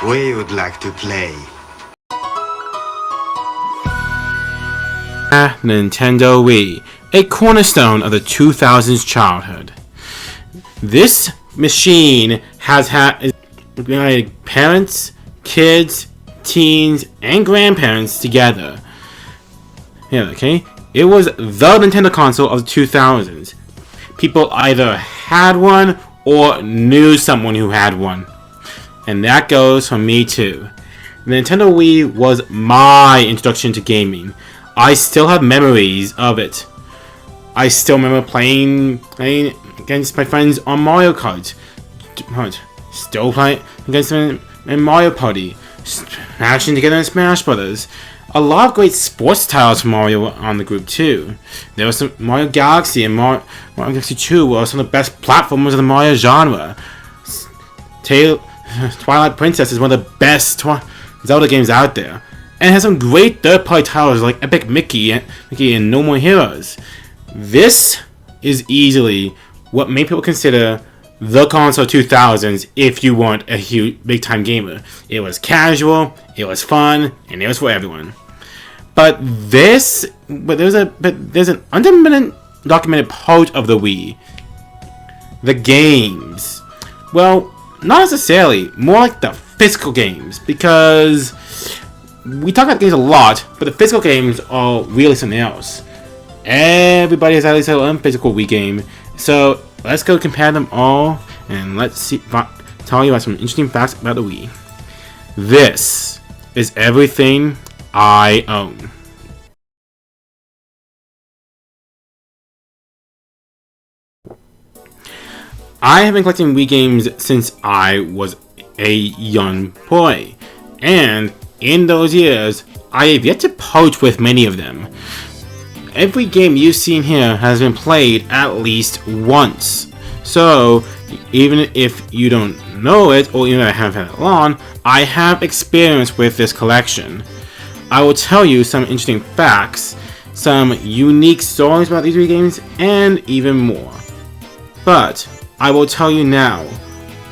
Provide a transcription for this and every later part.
we would like to play. Nintendo Wii, a cornerstone of the 2000s childhood. This machine has had parents, kids, teens, and grandparents together. Yeah, okay? It was the Nintendo console of the 2000s. People either had one or knew someone who had one. And that goes for me too. The Nintendo Wii was my introduction to gaming. I still have memories of it. I still remember playing against my friends on Mario Kart. Still playing against them in Mario Party. Smashing together in Smash Brothers. A lot of great sports titles from Mario on the group too. There was some Mario Galaxy and Mario Galaxy 2 were some of the best platformers of the Mario genre. Twilight Princess is one of the best Zelda games out there. And it has some great third-party titles like Epic Mickey and No More Heroes. This is easily what many people consider the console 2000s if you weren't a huge, big-time gamer. It was casual, it was fun, and it was for everyone. But there's an undocumented part of the Wii. The games. Well, not necessarily. More like the physical games, because we talk about games a lot, but the physical games are really something else. Everybody has at least their own physical Wii game, so let's go compare them all, and let's tell you about some interesting facts about the Wii. This is everything I own. I have been collecting Wii games since I was a young boy, and in those years, I have yet to part with many of them. Every game you've seen here has been played at least once. So, even if you don't know it, or even if I haven't had it long, I have experience with this collection. I will tell you some interesting facts, some unique stories about these Wii games, and even more. But, I will tell you now,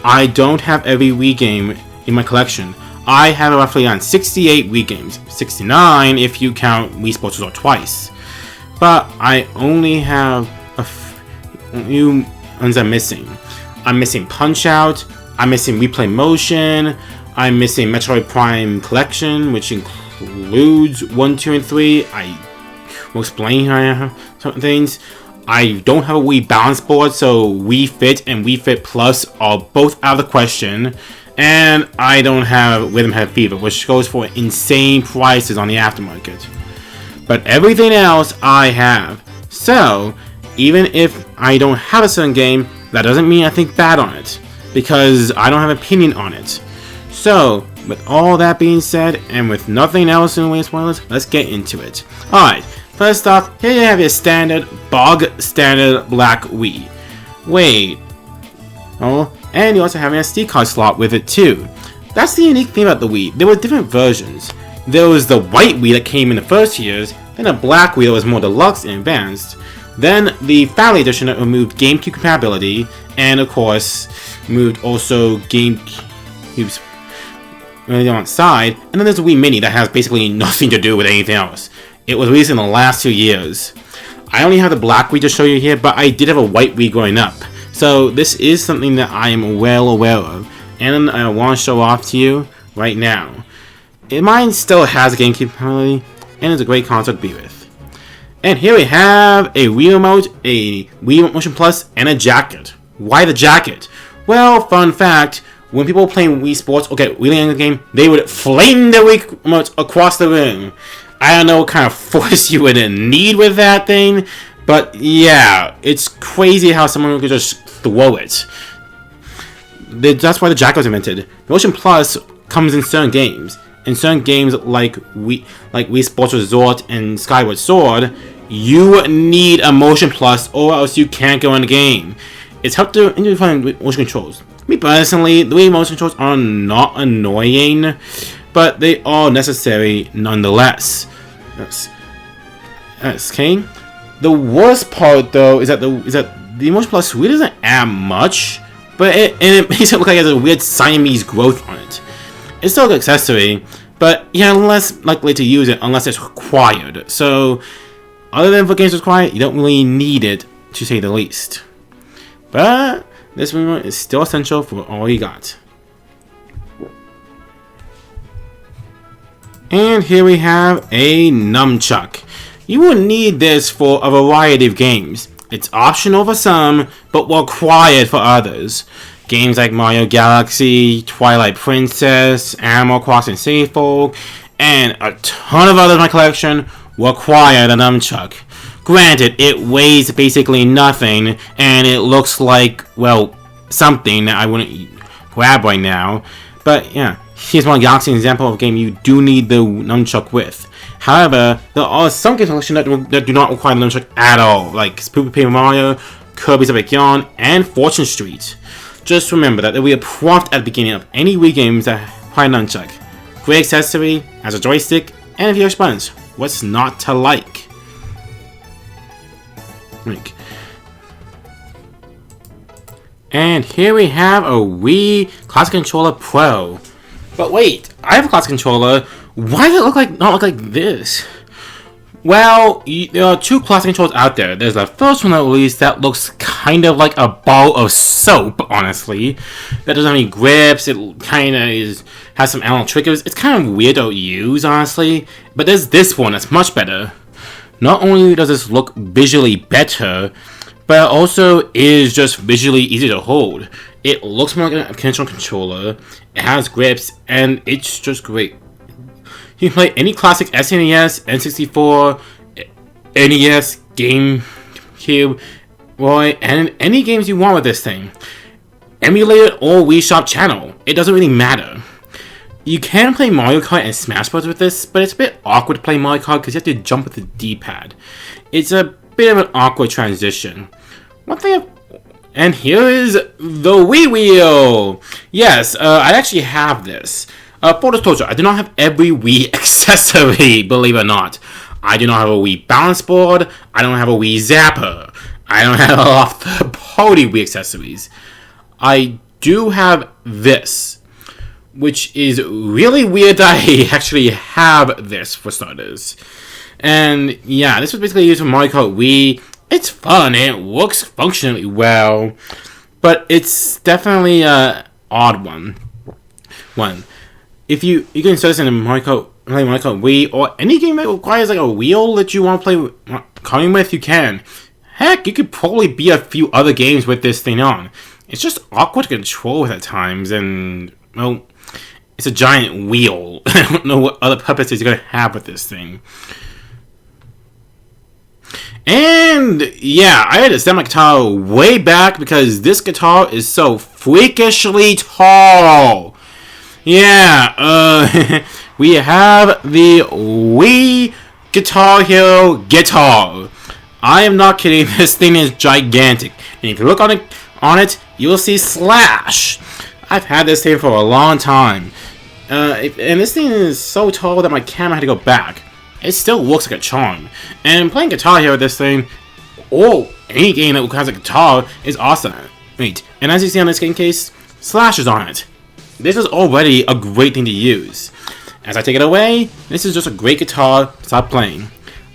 I don't have every Wii game in my collection. I have roughly on 68 Wii games, 69 if you count Wii Sports Resort twice. But I only have a few ones I'm missing. I'm missing Punch-Out, I'm missing Replay Motion, I'm missing Metroid Prime Collection, which includes 1, 2, and 3. I will explain how I have certain things. I don't have a Wii Balance Board, so Wii Fit and Wii Fit Plus are both out of the question. And I don't have Rhythm Head Fever, which goes for insane prices on the aftermarket. But everything else I have. So, even if I don't have a certain game, that doesn't mean I think bad on it, because I don't have an opinion on it. So, with all that being said, and with nothing else in the way of spoilers, let's get into it. Alright, first off, here you have your standard, bog standard black Wii. Wait. Oh, and you also have an SD card slot with it too. That's the unique thing about the Wii. There were different versions. There was the white Wii that came in the first years, then a black Wii that was more deluxe and advanced, then the Family Edition that removed GameCube compatibility, and of course, moved also GameCube's on side, and then there's a Wii Mini that has basically nothing to do with anything else. It was released in the last 2 years. I only have the black Wii to show you here, but I did have a white Wii growing up. So this is something that I am well aware of, and I want to show off to you right now. Mine still has a GameCube compatibility, and it's a great console to be with. And here we have a Wii Remote, a Wii Motion Plus, and a jacket. Why the jacket? Well, fun fact, when people were playing Wii Sports or get really into the game, they would fling their Wii Remotes across the room. I don't know what kind of force you would need with that thing, but yeah, it's crazy how someone could just throw it. That's why the jacket was invented. Motion Plus comes in certain games. In certain games like Wii Sports Resort and Skyward Sword, you need a Motion Plus or else you can't go in the game. It's helped to find motion controls. Me personally, the Wii motion controls are not annoying, but they are necessary nonetheless. Okay. The worst part though is that the Motion Plus really doesn't add much, but it makes it look like it has a weird Siamese growth on it. It's still a good accessory, but you're less likely to use it unless it's required. So, other than for games required, you don't really need it, to say the least. But this one is still essential for all you got. And here we have a nunchuck. You will need this for a variety of games. It's optional for some, but required for others. Games like Mario Galaxy, Twilight Princess, Animal Crossing City Folk, and a ton of others in my collection require the nunchuck. Granted, it weighs basically nothing, and it looks like, well, something that I wouldn't grab right now. But yeah, here's one Galaxy example of a game you do need the nunchuck with. However, there are some games in the collection that do not require the nunchuck at all, like Super Paper Mario, Kirby's Epic Yarn, and Fortune Street. Just remember that there will be a prompt at the beginning of any Wii games that require nunchuck. Great accessory, as a joystick, and if you're a sponge, what's not to like? And here we have a Wii Classic Controller Pro. But wait, I have a Classic Controller. Why does it not look like this? Well, there are two classic controllers out there. There's the first one at least that looks kind of like a ball of soap, honestly. That doesn't have any grips. It kind of has some analog triggers. It's kind of weird to use, honestly. But there's this one that's much better. Not only does this look visually better, but it also is just visually easy to hold. It looks more like a conventional controller. It has grips, and it's just great. You can play any classic SNES, N64, NES, GameCube, and any games you want with this thing. Emulated or Wii Shop channel, it doesn't really matter. You can play Mario Kart and Smash Bros with this, but it's a bit awkward to play Mario Kart because you have to jump with the D-pad. It's a bit of an awkward transition. And here is the Wii Wheel! Yes, I actually have this. Full disclosure, I do not have every Wii accessory, believe it or not. I do not have a Wii balance board. I don't have a Wii zapper. I don't have a lot of third-party Wii accessories. I do have this, which is really weird that I actually have this, for starters. And yeah, this was basically used for Mario Kart Wii. It's fun, and it works functionally well, but it's definitely an odd one. If you can insert this in Mario Kart Wii, or any game that requires like a wheel that you want to play karting with, you can. Heck, you could probably beat a few other games with this thing on. It's just awkward to control with at times, and well, it's a giant wheel. I don't know what other purposes you're gonna have with this thing. And yeah, I had to set my guitar way back because this guitar is so freakishly tall. Yeah, we have the Wii Guitar Hero guitar. I am not kidding, this thing is gigantic. And if you look on it, you will see Slash. I've had this thing for a long time. And this thing is so tall that my camera had to go back. It still works like a charm. And playing Guitar Hero with this thing, or any game that requires a guitar, is awesome. And as you see on this game case, Slash is on it. This is already a great thing to use. As I take it away, this is just a great guitar to start playing.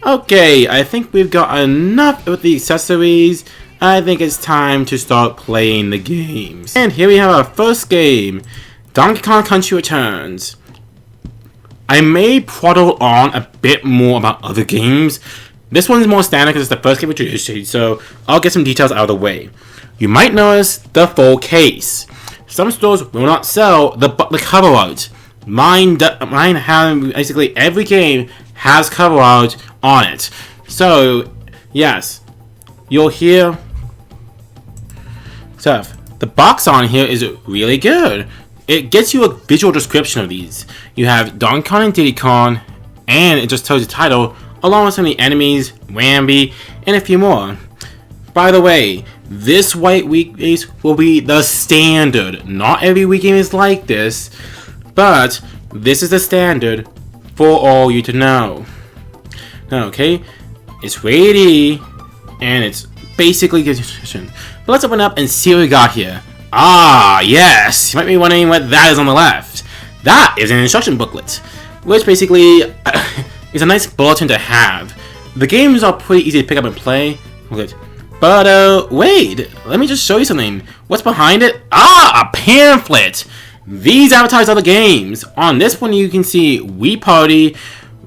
Okay, I think we've got enough with the accessories. I think it's time to start playing the games. And here we have our first game, Donkey Kong Country Returns. I may prattle on a bit more about other games. This one's more standard because it's the first game introduced, so I'll get some details out of the way. You might notice the full case. Some stores will not sell the cover art. Mine have basically every game has cover art on it. So yes, you'll hear stuff. The box on here is really good. It gets you a visual description of these. You have Donkey Kong and Diddy Kong, and it just tells you the title, along with some of the enemies, Rambi, and a few more. By the way, this white Wii case will be the standard. Not every Wii game is like this, but this is the standard for all you to know. Okay, it's rated E, and it's basically good description. But let's open up and see what we got here. Ah, yes! You might be wondering what that is on the left. that is an instruction booklet, which basically is a nice bulletin to have. The games are pretty easy to pick up and play. Good. But, wait, let me just show you something. What's behind it? Ah, a pamphlet! These advertise other games. On this one, you can see Wii Party,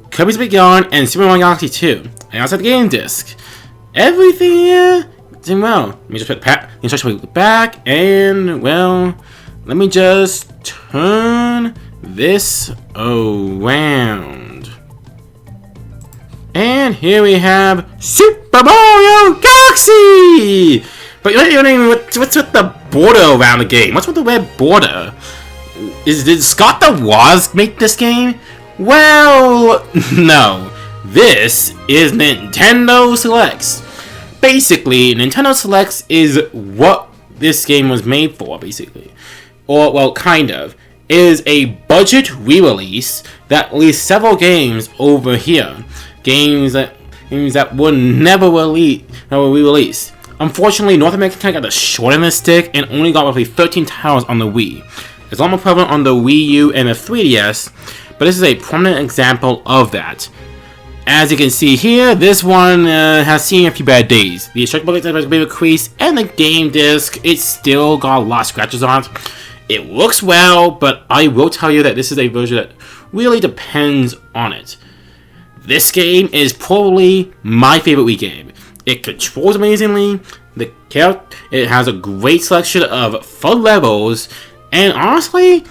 Kirby's Big Yarn, and Super Mario Galaxy 2. And also the game disc. Everything here doing well. Let me just put the instruction back, and, well, let me just turn this around. And here we have Super Mario Galaxy! But you know what's with the border around the game? What's with the red border? Did Scott the Woz make this game? Well, no. This is Nintendo Selects. Basically, Nintendo Selects is what this game was made for, basically. Or, well, kind of. It is a budget re-release that released several games over here. Games that were never re-released. Unfortunately, North America kind of got the short end of the stick and only got roughly 13 titles on the Wii. It's a lot more prevalent on the Wii U and the 3DS, but this is a prominent example of that. As you can see here, this one has seen a few bad days. The instruction booklet has a bit of a crease, and the game disc, it's still got a lot of scratches on it. It looks well, but I will tell you that this is a version that really depends on it. This game is probably my favorite Wii game. It controls amazingly, it has a great selection of fun levels, and honestly,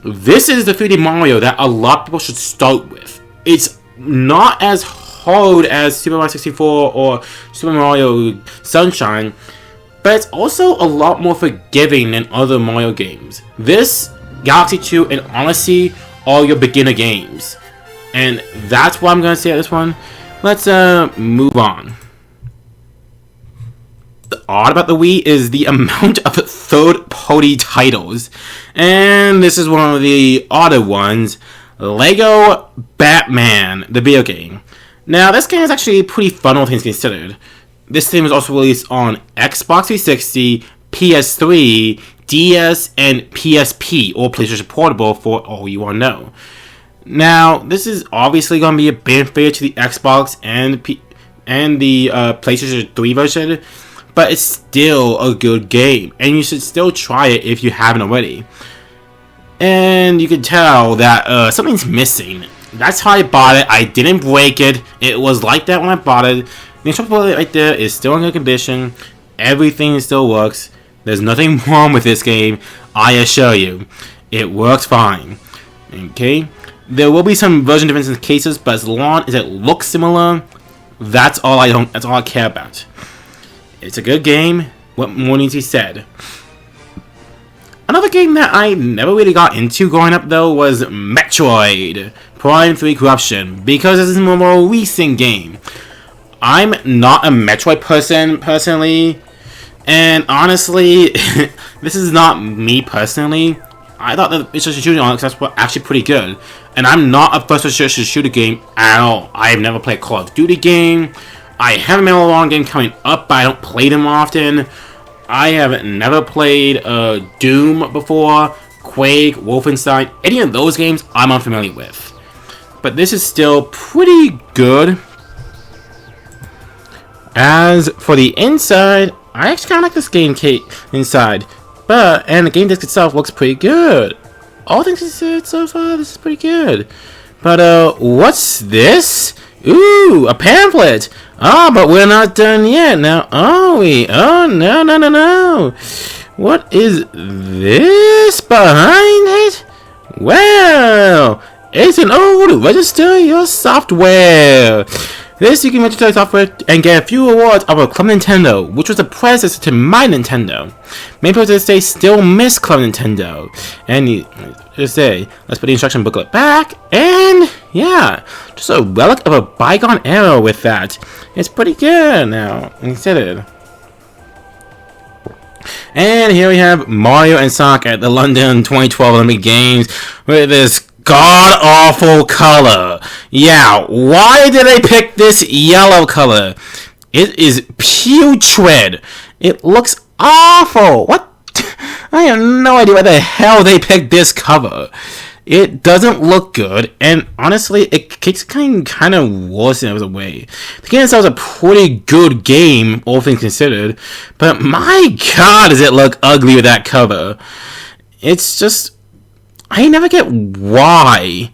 this is the 3D Mario that a lot of people should start with. It's not as hard as Super Mario 64 or Super Mario Sunshine, but it's also a lot more forgiving than other Mario games. This, Galaxy 2, and Odyssey are your beginner games. And that's what I'm going to say at this one. Let's move on. The odd about the Wii is the amount of third-party titles. And this is one of the odder ones. Lego Batman, the video game. Now, this game is actually pretty fun, all things considered. This game was also released on Xbox 360, PS3, DS, and PSP, or PlayStation Portable for all you want to know. Now, this is obviously going to be a benefit to the Xbox and the PlayStation 3 version, but it's still a good game, and you should still try it if you haven't already. And you can tell that something's missing. That's how I bought it. I didn't break it. It was like that when I bought it. The instruction booklet right there is still in good condition. Everything still works. There's nothing wrong with this game, I assure you. It works fine. Okay? There will be some version differences in cases, but as long as it looks similar, that's all I care about. It's a good game. What more needs to be said? Another game that I never really got into growing up, though, was Metroid Prime 3 Corruption, because this is a more recent game. I'm not a Metroid person, personally, and honestly, this is not me personally. I thought that it's just a shooting on it because that's actually pretty good. And I'm not a first-person shooter game at all. I have never played a Call of Duty game. I have a Medal of Honor game coming up, but I don't play them often. I have never played Doom before, Quake, Wolfenstein. Any of those games I'm unfamiliar with. But this is still pretty good. As for the inside, I actually kind of like this game inside. And the game disc itself looks pretty good. All things considered so far, this is pretty good. But, what's this? Ooh, a pamphlet! Oh, but we're not done yet. Now, are we? Oh, no. What is this behind it? Well, it's an old register your software. This you can register your software and get a few awards of a Club Nintendo, which was the predecessor to My Nintendo. Many people to this day still miss Club Nintendo. And just say, let's put the instruction booklet back, and yeah, just a relic of a bygone era with that. It's pretty good now, considered. And here we have Mario and Sonic at the London 2012 Olympic Games with this god-awful color. Yeah, why did they pick this yellow color? It is putrid. It looks awful. What? I have no idea why the hell they picked this cover. it doesn't look good, and honestly, it keeps kind of worse in a way. The game itself is a pretty good game, all things considered, but my god, does it look ugly with that cover. It's just, I never get why.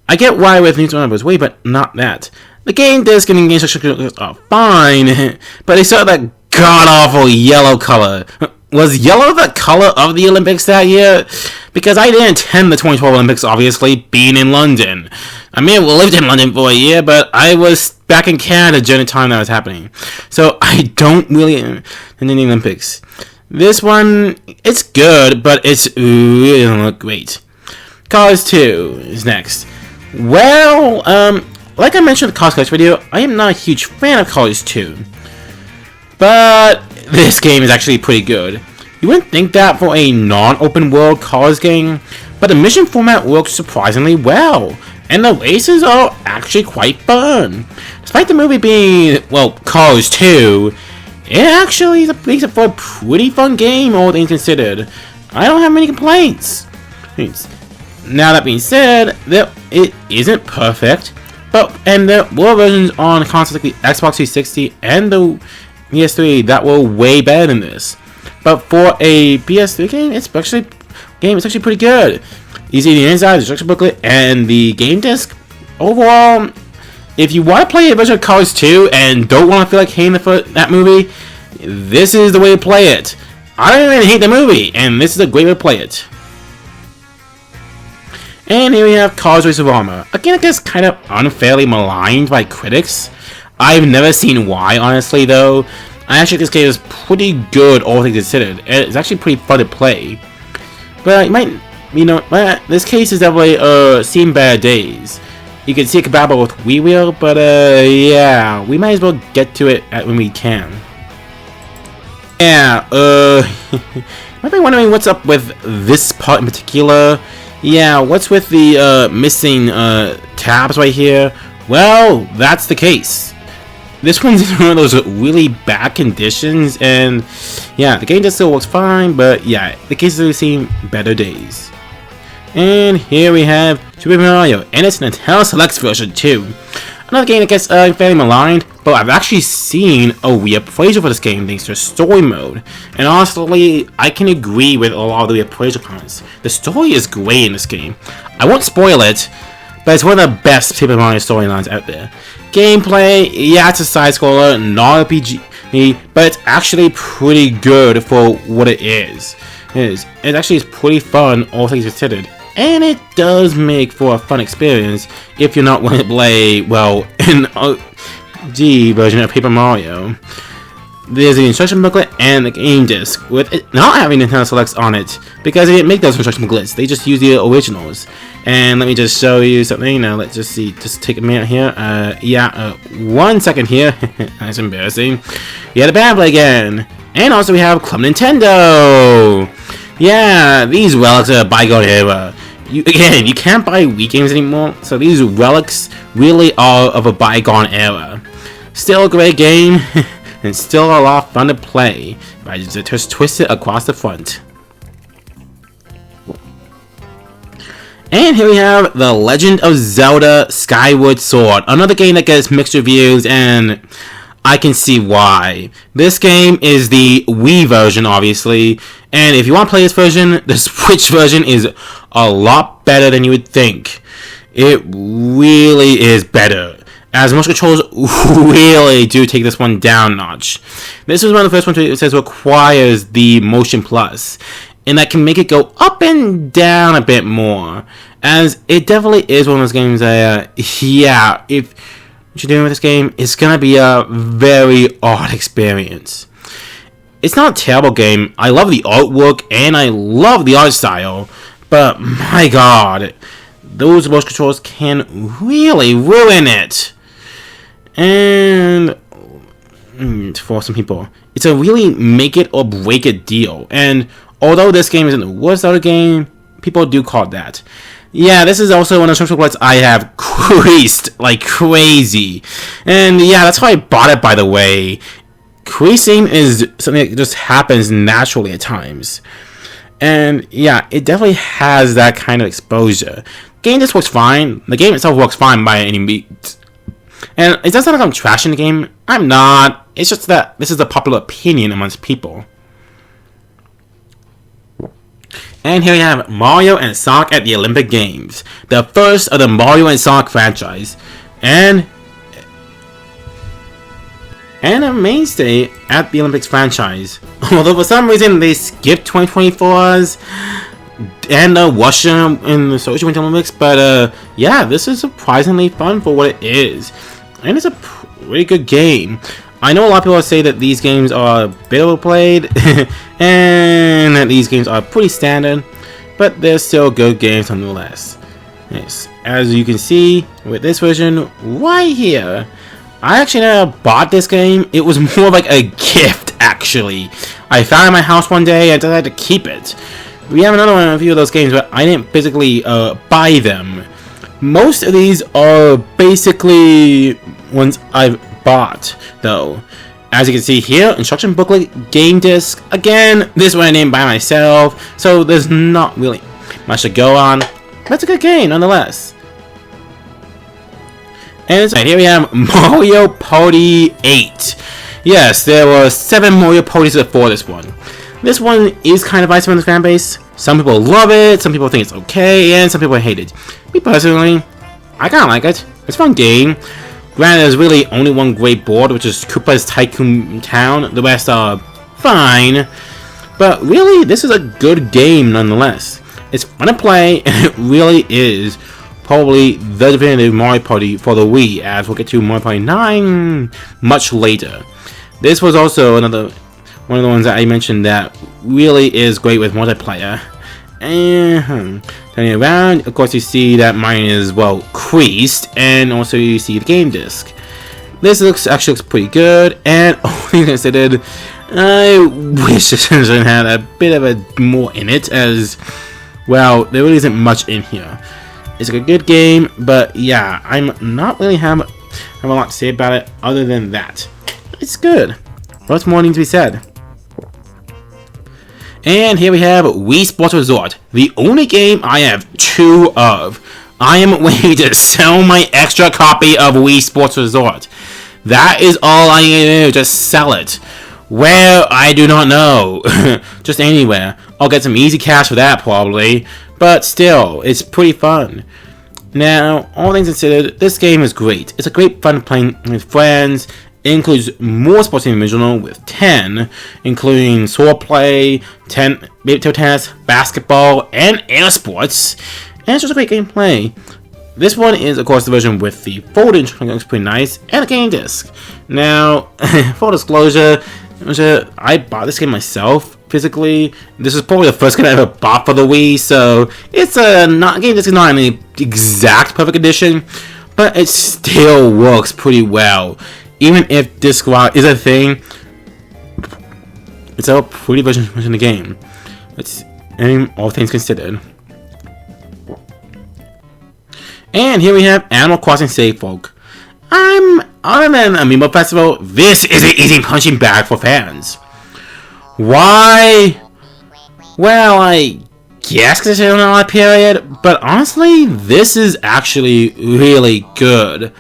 I get why with News One was way, but not that. The game disc and the game structure are fine, but they saw that god-awful yellow color. Was yellow the color of the Olympics that year? Because I didn't attend the 2012 Olympics, obviously, being in London. I may have lived in London for a year, but I was back in Canada during the time that was happening. So I don't really attend the Olympics. This one, it's good, but it's really doesn't look great. Cars 2 is next. Well, like I mentioned in the Cars Collection video, I am not a huge fan of Cars 2. But this game is actually pretty good. You wouldn't think that for a non-open world Cars game, but the mission format works surprisingly well, and the races are actually quite fun. Despite the movie being, well, Cars 2, it actually makes it for a pretty fun game, all things considered. I don't have many complaints. Now that being said, it isn't perfect, and there were versions on consoles like the Xbox 360 and the PS3 that were way better than this. But for a PS3 game, it's actually pretty good. You see the inside, the instruction booklet, and the game disc. Overall, if you want to play a version of Cars 2 and don't want to feel like hating that movie, this is the way to play it. I don't even hate the movie, and this is a great way to play it. And here we have Cars Race of Armor. Again, I guess kind of unfairly maligned by critics. I've never seen why, honestly, though. I actually think this game is pretty good, all things considered. It's actually pretty fun to play. But it might, this case is definitely seen better days. You can see it compatible with Wii Wheel, but yeah, we might as well get to it when we can. Yeah, might be wondering what's up with this part in particular. Yeah, what's with the missing tabs right here? Well, that's the case. This one's in one of those really bad conditions, and yeah, the game just still works fine, but yeah, the cases have seen better days. And here we have Super Mario, and it's Nintendo Selects version 2. Another game that gets fairly maligned, but I've actually seen a reappraisal for this game thanks to story mode. And honestly, I can agree with a lot of the reappraisal comments. The story is great in this game. I won't spoil it, but it's one of the best Super Mario storylines out there. Gameplay, yeah, it's a side-scroller, not RPG, but it's actually pretty good for what it is. It actually is pretty fun, all things considered. And it does make for a fun experience if you're not willing to play, well, an OG version of Paper Mario. There's the instruction booklet and the game disc, with it not having Nintendo Selects on it, because they didn't make those instruction booklets, they just used the originals. And let me just show you something. Now let's just see, just take a minute here. 1 second here. That's embarrassing. Yeah, the band play again. And also we have Club Nintendo. Yeah, these relics are a bygone era. You can't buy Wii games anymore, so these relics really are of a bygone era. Still a great game, and still a lot of fun to play. I just twist it across the front. And here we have The Legend of Zelda Skyward Sword, another game that gets mixed reviews, and I can see why. This game is the Wii version, obviously, and if you want to play this version, the Switch version is a lot better than you would think. It really is better, as motion controls really do take this one down a notch. This is one of the first ones that says requires the Motion Plus, and that can make it go up and down a bit more, as it definitely is one of those games that, yeah, if what you're doing with this game, it's gonna be a very odd experience. It's not a terrible game. I love the artwork and I love the art style, but my god, those motion controls can really ruin it. And for some people, it's a really make it or break it deal. And although this game isn't the worst out of the game, people do call it that. Yeah, this is also one of the social points I have creased like crazy. And yeah, that's why I bought it, by the way. Creasing is something that just happens naturally at times. And yeah, it definitely has that kind of exposure. Game just works fine. The game itself works fine by any means. And it doesn't sound like I'm trashing the game. I'm not. It's just that this is the popular opinion amongst people. And here we have Mario and Sonic at the Olympic Games. The first of the Mario and Sonic franchise. And a mainstay at the Olympics franchise. Although for some reason they skipped 2024's and Russia in the Sochi Winter Olympics. But yeah, this is surprisingly fun for what it is. And it's a pretty good game. I know a lot of people say that these games are a bit overplayed and that these games are pretty standard, but they're still good games nonetheless. Yes. As you can see with this version right here, I actually never bought this game. It was more like a gift, actually. I found it in my house one day and decided to keep it. We have another one, a few of those games, but I didn't physically buy them. Most of these are basically ones I've bought, though. As you can see here, instruction booklet, game disc. Again, this one I didn't buy myself, so there's not really much to go on. But it's a good game, nonetheless. And here we have Mario Party 8. Yes, there were 7 Mario Parties before this one. This one is kind of divided on the fan base. Some people love it, some people think it's okay, and some people hate it. Me personally, I kind of like it. It's a fun game. Granted, there's really only one great board, which is Koopa's Tycoon Town. The rest are fine. But really, this is a good game nonetheless. It's fun to play, and it really is probably the definitive Mario Party for the Wii, as we'll get to Mario Party 9 much later. This was also another one of the ones that I mentioned that really is great with multiplayer. And turning around, of course, you see that mine is well creased, and also you see the game disc. This actually looks pretty good, and all things considered, I wish this version had a bit of a more in it, as well, there really isn't much in here. It's a good game, but yeah, I'm not really have a lot to say about it other than that. It's good. What's more needs to be said? And here we have Wii Sports Resort, the only game I have 2 of. I am waiting to sell my extra copy of Wii Sports Resort. That is all I need to do, just sell it. Where, I do not know. Just anywhere. I'll get some easy cash for that probably. But still, it's pretty fun. Now, all things considered, this game is great. It's a great fun playing with friends. It includes more sports than the original with 10, including swordplay, table tennis, basketball, and air sports. And it's just a great gameplay. This one is, of course, the version with the folded instruction, looks pretty nice, and a game disc. Now, full disclosure, I bought this game myself physically. This is probably the first game I ever bought for the Wii, so it's game disc is not an exact perfect edition, but it still works pretty well. Even if disc rot is a thing, it's a pretty version of the game. All things considered. And here we have Animal Crossing Save Folk. Other than Amiibo Festival, this is an easy punching bag for fans. Why? Well, I guess because it's in a period, but honestly, this is actually really good.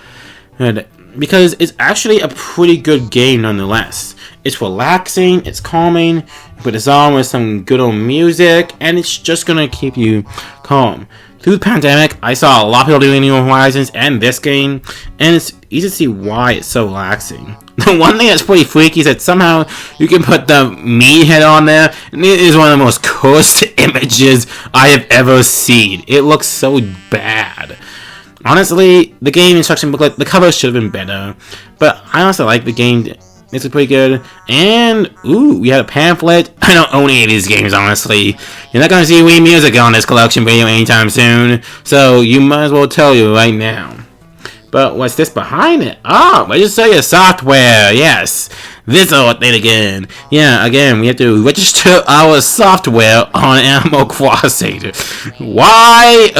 Because it's actually a pretty good game nonetheless. It's relaxing, it's calming, you put this on with some good old music, and it's just gonna keep you calm. Through the pandemic, I saw a lot of people doing New Horizons and this game, and it's easy to see why it's so relaxing. The one thing that's pretty freaky is that somehow you can put the meat head on there, and it is one of the most cursed images I have ever seen. It looks so bad. Honestly, the game instruction booklet, the cover should have been better, but I also like the game. It's pretty good. And, ooh, we had a pamphlet. I don't own any of these games, honestly. You're not going to see Wii music on this collection video anytime soon, so you might as well tell you right now. But what's this behind it? Oh, register your software. Yes, this whole thing again. Yeah, again, we have to register our software on Animal Crossing. Why?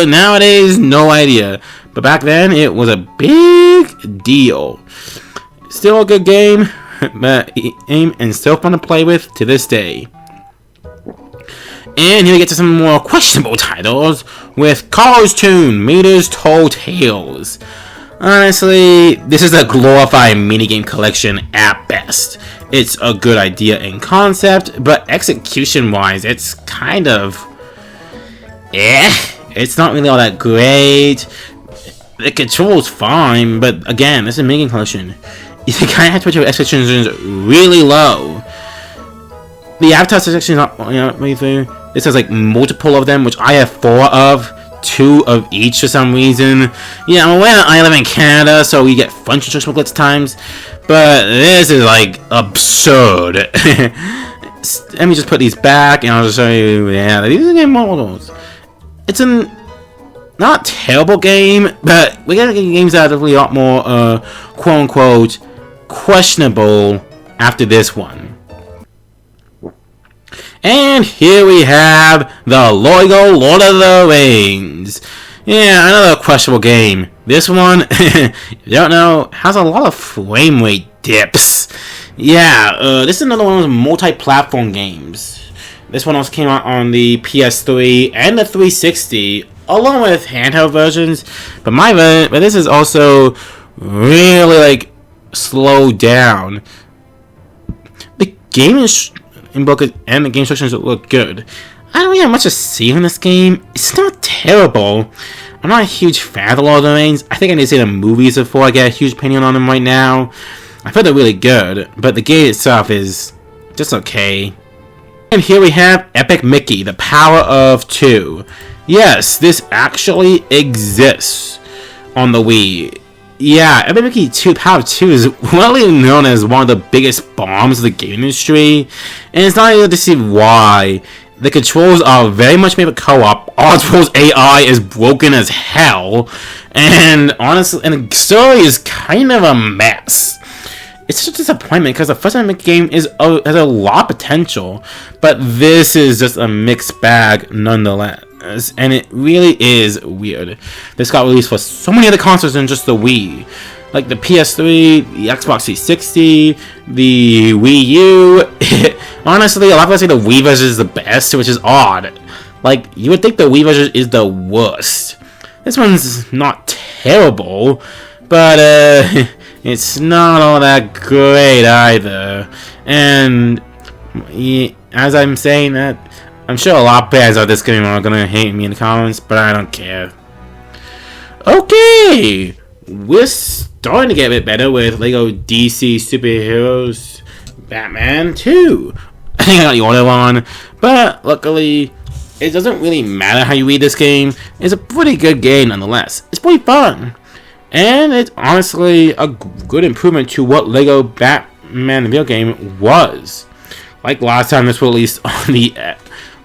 Nowadays, no idea. But back then, it was a big deal. Still a good game, but and still fun to play with to this day. And here we get to some more questionable titles with Cars Tune, Meters Told Tales. Honestly, this is a glorified minigame collection at best. It's a good idea in concept, but execution-wise, it's kind of... It's not really all that great. The control's fine, but again, this is a minigame collection. You kind of have to put your expectations really low. The avatar section is not, way through. This has like multiple of them, which I have 4 of. 2 of each for some reason. Yeah, I'm aware that I live in Canada, so we get French instruction booklets times, but this is like absurd. Let me just put these back, and I'll just show you. Yeah, these are game models. It's a not terrible game, but we gotta get games that are definitely a lot more, quote unquote, questionable after this one. And here we have the LEGO Lord of the Rings. Yeah, another questionable game. This one, if you don't know, has a lot of frame rate dips. Yeah, this is another one of those multi-platform games. This one also came out on the PS3 and the 360, along with handheld versions. But this is also really like slowed down. The game is in book and the game instructions look good. I don't really have much to see in this game. It's not terrible. I'm not a huge fan of the Lord of the Rings. I think I need to see the movies before I get a huge opinion on them right now. I feel they're really good, but the game itself is just okay. And here we have Epic Mickey, The Power of Two. Yes, this actually exists on the Wii. Yeah, Epic Mickey 2 Power 2 is widely known as one of the biggest bombs of the game industry, and it's not easy to see why. The controls are very much made for co-op, Oswald's AI is broken as hell, and honestly, and the story is kind of a mess. It's such a disappointment because the first Epic Mickey game has a lot of potential, but this is just a mixed bag nonetheless. And it really is weird. This got released for so many other consoles than just the Wii. Like the PS3, the Xbox 360, the Wii U. Honestly, a lot of us say the Wii version is the best, which is odd. Like, you would think the Wii version is the worst. This one's not terrible, but it's not all that great either. And as I'm saying that, I'm sure a lot of fans of this game are gonna hate me in the comments, but I don't care. Okay, we're starting to get a bit better with LEGO DC Superheroes Batman 2. I think I got the order one, but luckily, it doesn't really matter how you read this game. It's a pretty good game nonetheless. It's pretty fun, and it's honestly a good improvement to what LEGO Batman video game was. Like last time, this was released on the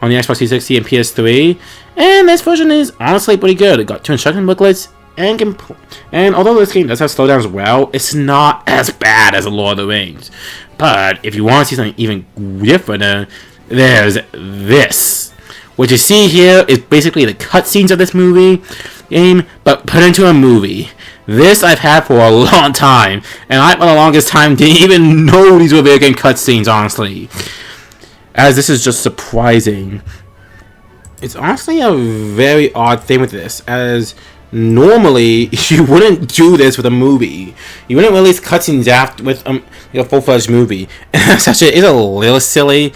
Xbox 360 and PS3, and this version is honestly pretty good. It got 2 instruction booklets, and although this game does have slowdowns as well, it's not as bad as The Lord of the Rings. But if you want to see something even different, there's this. What you see here is basically the cutscenes of this game, but put into a movie. This I've had for a long time, and I, for the longest time, didn't even know these were video game cutscenes, honestly. As this is just surprising. It's honestly a very odd thing with this, as normally you wouldn't do this with a movie. You wouldn't release cutscenes after with a full-fledged movie. Such it is a little silly,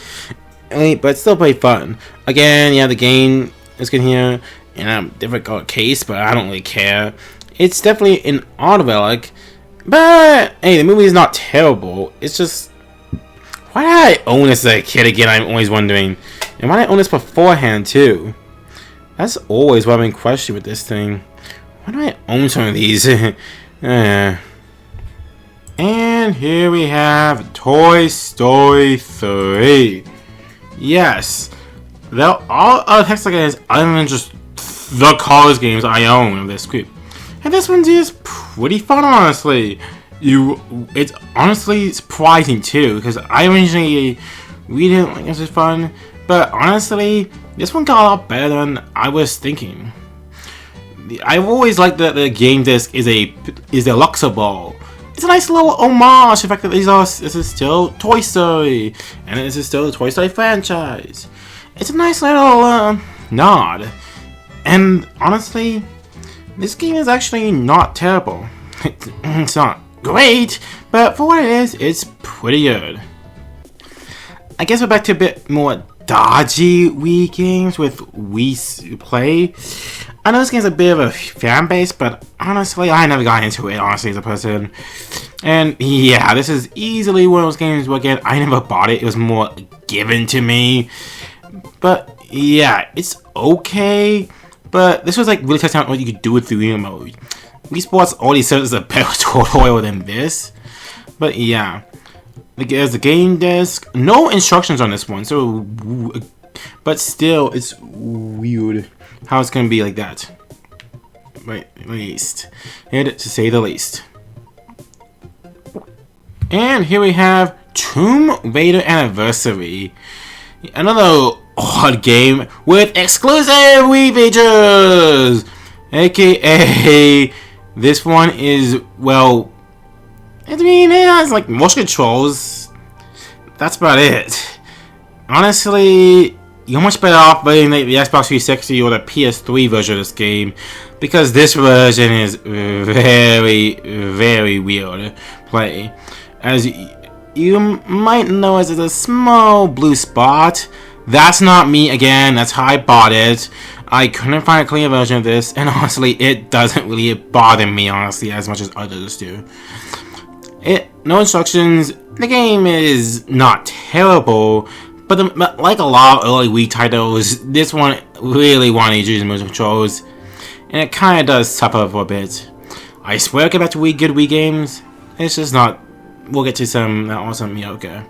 but it's still pretty fun. Again, yeah, the game is good here in a difficult case, but I don't really care. It's definitely an odd relic, but hey, the movie is not terrible. It's just, why did I own this as a kid again? I'm always wondering. And why did I own this beforehand too? That's always what I'm in question with this thing. Why do I own some of these? And here we have Toy Story 3. Yes, all other text like this other than just the Cars games I own of this group. And this one's just pretty fun, honestly. It's honestly surprising too, because I originally didn't think this was fun, but honestly, this one got a lot better than I was thinking. I've always liked that the game disc is a Luxor ball. It's a nice little homage to the fact that this is still Toy Story, and this is still the Toy Story franchise. it's a nice little nod. And honestly, this game is actually not terrible. It's not great, but for what it is, it's pretty good. I guess we're back to a bit more dodgy Wii games with Wii Play. I know this game's a bit of a fan base, but honestly, I never got into it, honestly, as a person. And yeah, this is easily one of those games where, again, I never bought it. It was more given to me. But yeah, it's okay. But this was like really testing out what you could do with the Wii mode. Wii Sports already serves a better tutorial than this. But yeah. There's the game disc. No instructions on this one, so but still, it's weird how it's gonna be like that. Right, at least, and to say the least. And here we have Tomb Raider Anniversary, another odd game with exclusive Wii features, aka this one is, well, I mean, it has like motion controls. That's about it. Honestly, you're much better off playing the Xbox 360 or the PS3 version of this game, because this version is very, very weird play. As you might know, as a small blue spot. That's not me again. That's how I bought it. I couldn't find a clean version of this, and honestly, it doesn't really bother me, honestly, as much as others do. No instructions. The game is not terrible, but like a lot of early Wii titles, this one really wanted to use motion controls, and it kind of does suffer for a bit. I swear I'll get back to good Wii games. It's just not. We'll get to some that awesome mediocre.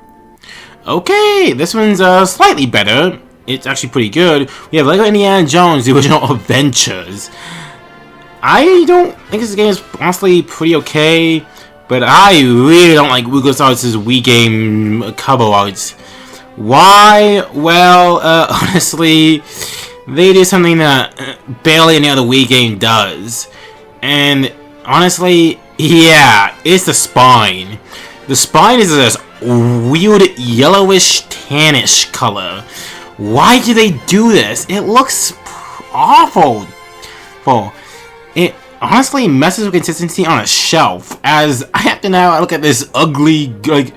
Okay, this one's slightly better. It's actually pretty good. We have Lego Indiana Jones: The Original Adventures. I don't think this game is honestly pretty okay. But I really don't like LucasArts' Wii game cover arts. Why? Well, honestly, they do something that barely any other Wii game does. And honestly, yeah, it's the spine. The spine is this weird yellowish tannish color. Why do they do this? It looks awful. It honestly messes with consistency on a shelf, as I have to now look at this ugly, like,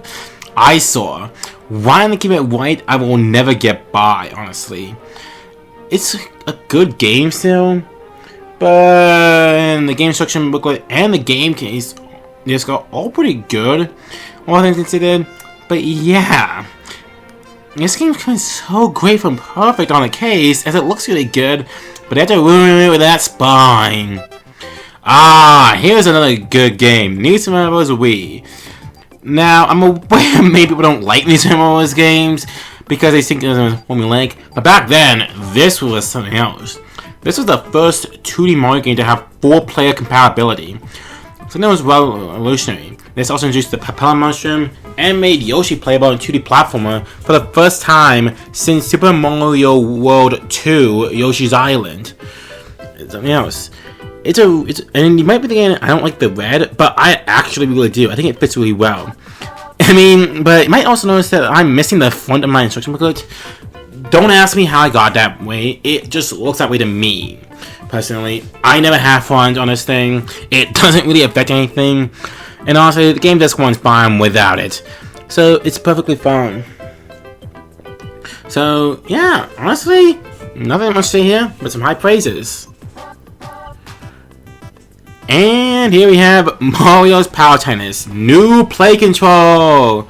eyesore. Why don't they keep it white? I will never get by, honestly. It's a good game still, but the game instruction booklet and the game case just got all pretty good, all things considered. But yeah, this game's coming so great from perfect on the case, as it looks really good, but they have to ruin it with that spine. Ah, here's another good game, New Super Mario Bros. Wii. Now, I'm aware many people don't like New Super Mario Bros. Games because they think it's formulaic, but back then, this was something else. This was the first 2D Mario game to have 4-player compatibility. So that was revolutionary. This also introduced the Propeller Mushroom and made Yoshi playable in 2D platformer for the first time since Super Mario World 2 Yoshi's Island. It's something else. And you might be thinking, I don't like the red, but I actually really do. I think it fits really well. I mean, but you might also notice that I'm missing the front of my instruction booklet. Don't ask me how I got that way. It just looks that way to me. Personally, I never have fun on this thing. It doesn't really affect anything. And honestly, the game just runs fine without it. So, it's perfectly fine. So, yeah, honestly, nothing much to say here, but some high praises. And here we have Mario's Power Tennis. New play control!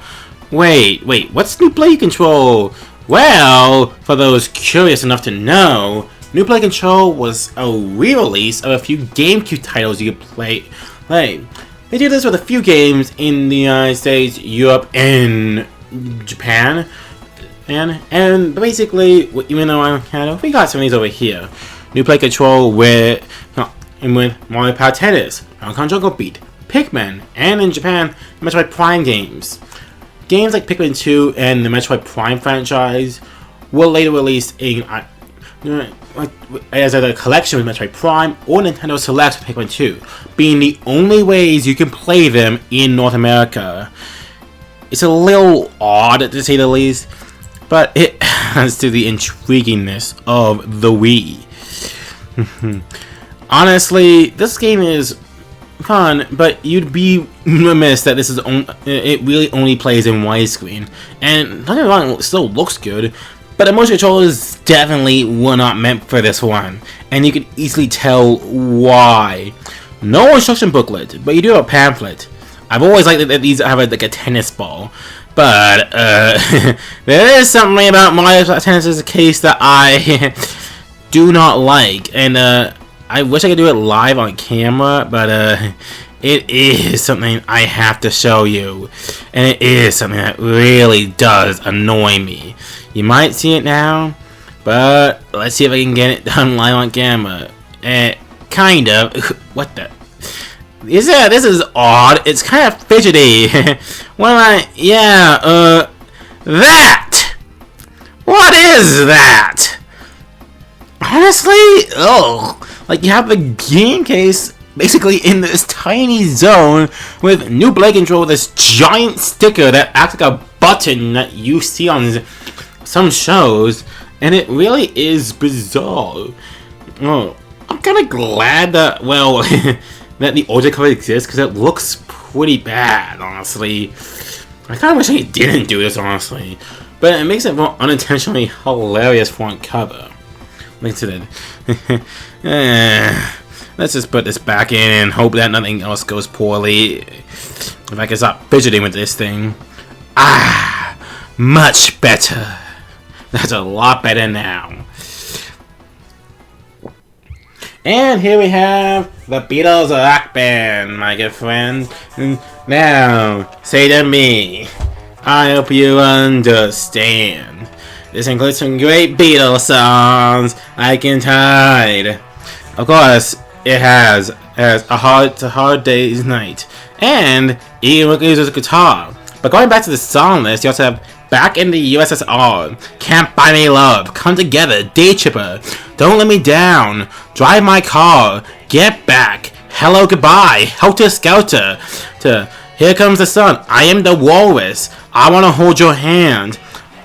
Wait, what's new play control? Well, for those curious enough to know, new play control was a re-release of a few GameCube titles you could play. They did this with a few games in the United States, Europe, and Japan. And basically, even though I'm in Canada, we got some of these over here. New play control with Mario Power Tennis, Hong Kong Jungle Beat, Pikmin, and in Japan, the Metroid Prime games. Games like Pikmin 2 and the Metroid Prime franchise were later released in as a collection with Metroid Prime or Nintendo Select with Pikmin 2, being the only ways you can play them in North America. It's a little odd, to say the least, but adds to the intriguingness of the Wii. Honestly, this game is fun, but you'd be remiss that it really only plays in widescreen. And don't get me wrong, it still looks good, but the motion controllers definitely were not meant for this one, and you can easily tell why. No instruction booklet, but you do have a pamphlet. I've always liked that these have like a tennis ball, but there is something about Mario Tennis's case that I do not like, and I wish I could do it live on camera, but it is something I have to show you, and it is something that really does annoy me. You might see it now, but let's see if I can get it done live on camera. Kind of. What the? This is odd. It's kind of fidgety. That! What is that? Honestly, like you have the game case basically in this tiny zone with new blade control, this giant sticker that acts like a button that you see on some shows, and it really is bizarre. Oh, I'm kind of glad that, that the audio cover exists, because it looks pretty bad, honestly. I kind of wish I didn't do this, honestly, but it makes it more unintentionally hilarious front cover. Let's just put this back in and hope that nothing else goes poorly. If I can stop fidgeting with this thing. Much better. That's a lot better now. And here we have the Beatles rock band, my good friends. Now, say to me, I hope you understand. This includes some great Beatles songs, like in Tide. Of course, it has A Hard Day's Night, and Ian uses a guitar. But going back to the song list, you also have Back in the USSR, Can't Buy Me Love, Come Together, Day Tripper, Don't Let Me Down, Drive My Car, Get Back, Hello Goodbye, Helter Skelter, to Here Comes the Sun, I Am the Walrus, I Wanna Hold Your Hand,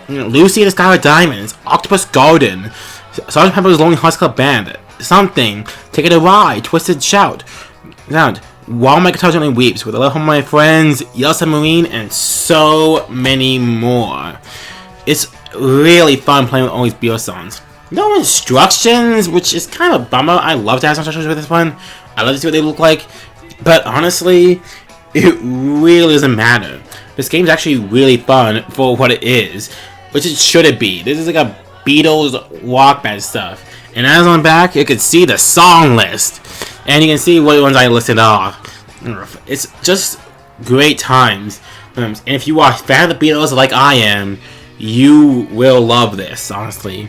Lucy in the Sky with Diamonds, Octopus Garden, Sgt. Pepper's Lonely Hearts Club Band, Something, Take It a Ride, Twisted Shout, While My Guitar Gently Weeps, With a Love From My Friends, Yellow Submarine, and so many more. It's really fun playing with all these Beatles songs. No instructions, which is kind of a bummer. I love to have some instructions with this one. I love to see what they look like, but honestly, it really doesn't matter. This game's actually really fun for what it is, which it should be. This is like a Beatles rock band stuff. And as on back, you can see the song list. And you can see what ones I listed off. It's just great times. And if you are a fan of the Beatles like I am, you will love this, honestly.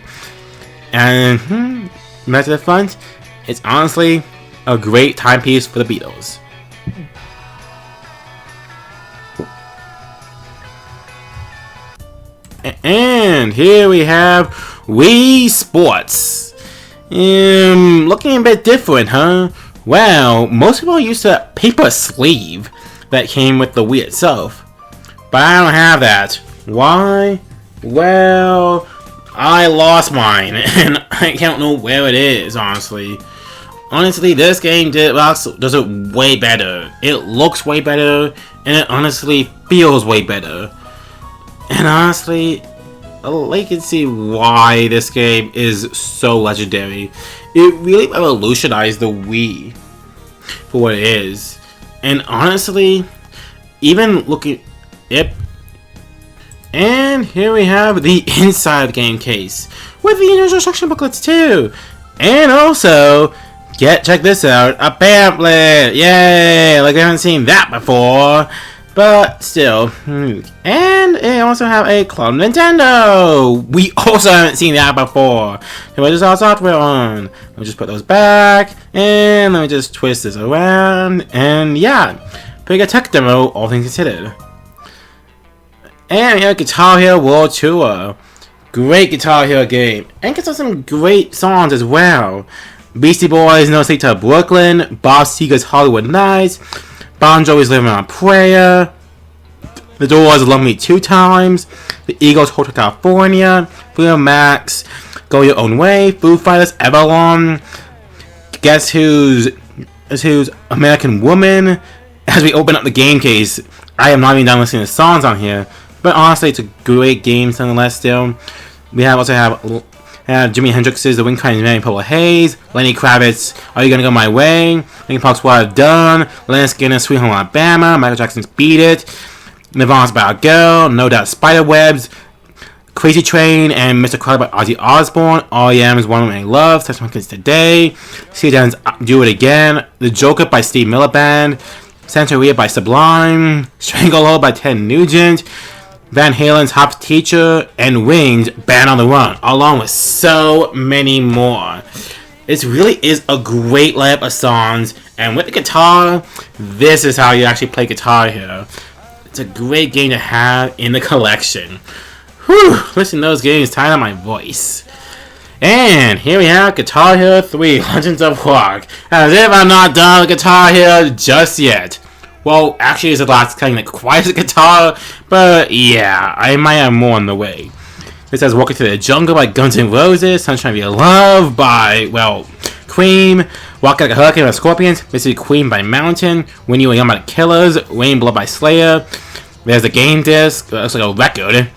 And back to the front, it's honestly a great timepiece for the Beatles. And here we have Wii Sports. Looking a bit different, huh? Well, most people are used to a paper sleeve that came with the Wii itself. But I don't have that. Why? Well, I lost mine, and I don't know where it is, honestly. Honestly, this game does it way better. It looks way better, and it honestly feels way better. And honestly, I can see why this game is so legendary. It really revolutionized the Wii for what it is. And honestly, even looking... Yep. And here we have the inside game case, with the instruction booklets too. And also, check this out, a pamphlet! Yay! Like I haven't seen that before. But still, and they also have a Club Nintendo. We also haven't seen that before. So I just saw software on. Let me just put those back, and let me just twist this around, and yeah, pretty good tech demo, all things considered. And we have Guitar Hero World Tour, great Guitar Hero game, and gets us some great songs as well. Beastie Boys, No Sleep Till Brooklyn, Bob Seger's Hollywood Nights, Bon Jovi's Living on a Prayer, The Doors Love Me 2 Times, The Eagles Hotel California, Freedom Max, Go Your Own Way, Foo Fighters, Everlong, Guess Who's American Woman. As we open up the game case, I am not even done listening to songs on here, but honestly, it's a great game nonetheless still. We also have Jimi Hendrix's The Wind Kind of Purple Haze, Lenny Kravitz, Are You Gonna Go My Way, Linkin Park's What I've Done, Leonard Skinner's Sweet Home Alabama, Michael Jackson's Beat It, Nirvana's Bad Girl, No Doubt Spiderwebs, Crazy Train, and Mr. Crowley by Ozzy Osbourne, R.E.M's One Way Love, Touch My Kids Today, C. Dan's Do It Again, The Joker by Steve Miller Band, Santeria by Sublime, Stranglehold by Ted Nugent, Van Halen's Hop Teacher, and Wings, Band on the Run, along with so many more. It really is a great lineup of songs, and with the guitar, this is how you actually play guitar here. It's a great game to have in the collection. Whew, listen to those games, tired of my voice. And here we have Guitar Hero 3 Legends of Rock. As if I'm not done with Guitar Hero just yet. Well, actually, it's the last kind of quite a guitar, but yeah, I might have more on the way. It says Walking Through the Jungle by Guns N' Roses, Sunshine of Your Love by, well, Cream, Walk Like a Hurricane by Scorpions, Mississippi Queen by Mountain, When You Were Young by the Killers, Rain Blood by Slayer. There's a game disc, looks like a record.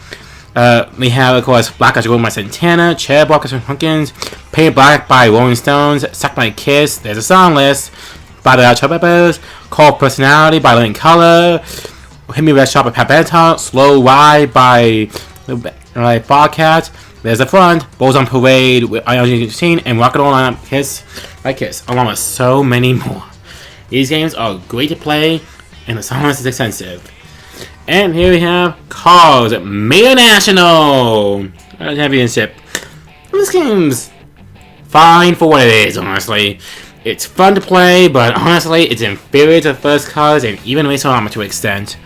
We have, of course, Black Eyed Peas by Santana, Cherry Block by Pumpkins, Painted Black by Rolling Stones, Suck My Kiss, there's a song list, by the Chili Peppers, Cold Personality by Living Color, Hit Me Red Shot by Pat Benatar, Slow Ride by Bobcat, there's the front, Bulls on Parade with IRG16, and Rocket On Kiss by Kiss, along with so many more. These games are great to play, and the song list is extensive. And here we have Cars Mega National Championship. This game's fine for what it is, honestly. It's fun to play, but honestly, it's inferior to first Cars and even Race Armor to an extent.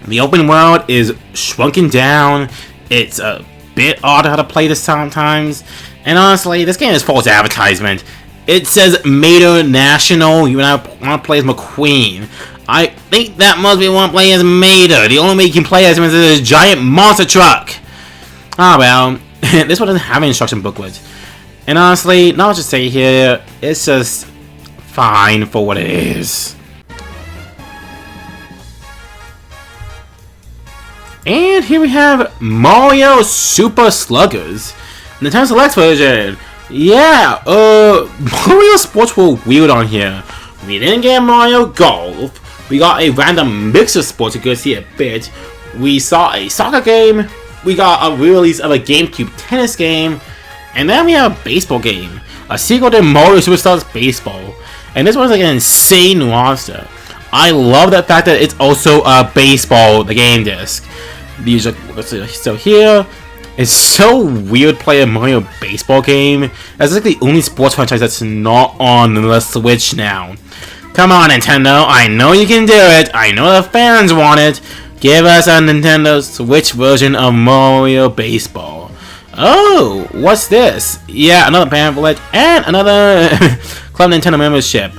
The open world is shrunken down. It's a bit odd how to play this sometimes. And honestly, this game is false advertisement. It says Mega National. You and I want to play as McQueen. I think that must be one playing as Mater. The only way you can play as him is this giant monster truck. Ah well, this one doesn't have an instruction booklet. And honestly, not much to say here. It's just fine for what it is. And here we have Mario Super Sluggers, Nintendo Select version. Yeah, Mario Sports were weird on here. We didn't get Mario Golf. We got a random mix of sports you could see a bit. We saw a soccer game. We got a re-release of a GameCube tennis game. And then we have a baseball game. A sequel to Mario Superstars Baseball. And this one's like an insane roster. I love the fact that it's also a baseball, the game disc. These are so here. It's so weird playing a Mario baseball game. That's like the only sports franchise that's not on the Switch now. Come on, Nintendo. I know you can do it. I know the fans want it. Give us a Nintendo Switch version of Mario Baseball. Oh, what's this? Yeah, another pamphlet and another Club Nintendo membership.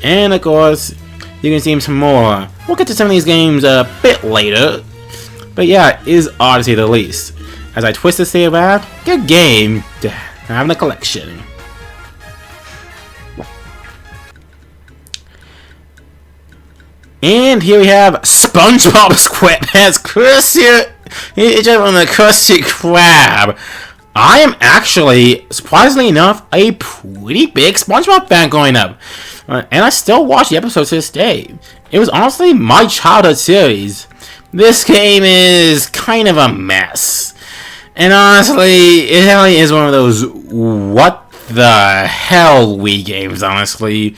And of course, you can see some more. We'll get to some of these games a bit later. But yeah, it is odd to say the least. As I twist this thing around, good game to have in the collection. And here we have SpongeBob SquarePants Krusty. It's just on the Krusty Krab. I am actually, surprisingly enough, a pretty big SpongeBob fan growing up. And I still watch the episodes to this day. It was honestly my childhood series. This game is kind of a mess. And honestly, it really is one of those what the hell Wii games, honestly.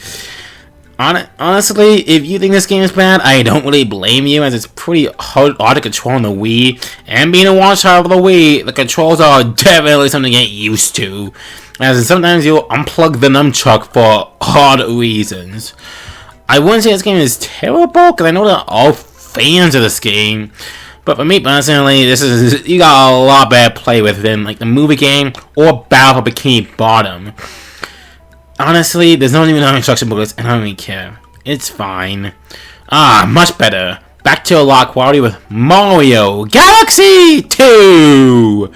Honestly, if you think this game is bad, I don't really blame you, as it's pretty hard to control on the Wii. And being a watchtower of the Wii, the controls are definitely something to get used to, as sometimes you'll unplug the nunchuck for odd reasons. I wouldn't say this game is terrible, because I know that all fans of this game. But for me personally, you got a lot better to play with than like the movie game or Battle for Bikini Bottom. Honestly, there's not even no instruction booklets, and I don't even care. It's fine. Much better. back to a lot of quality with Mario Galaxy 2!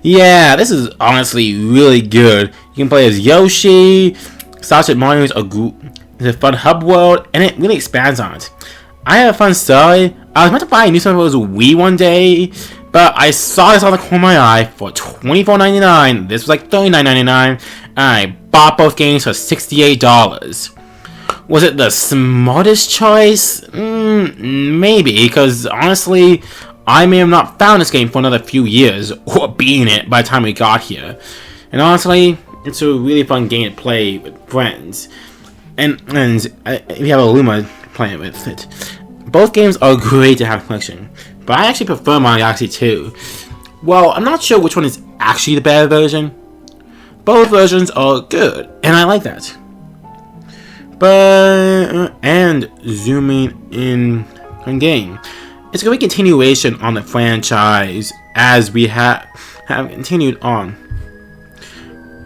Yeah, this is honestly really good. You can play as Yoshi, Starship Mario is a fun hub world, and it really expands on it. I had a fun story. I was meant to buy a new Super Nintendo Wii one day, but I saw this on the corner of my eye for $24.99. This was like $39.99, and I bought both games for $68. Was it the smartest choice? Maybe, because honestly, I may have not found this game for another few years, or beaten it by the time we got here. And honestly, it's a really fun game to play with friends. And if you have a Luma playing with it. Both games are great to have a collection, but I actually prefer Mario Galaxy 2. Well, I'm not sure which one is actually the better version. Both versions are good, and I like that. But, and zooming in on game. It's a great continuation on the franchise as we have continued on.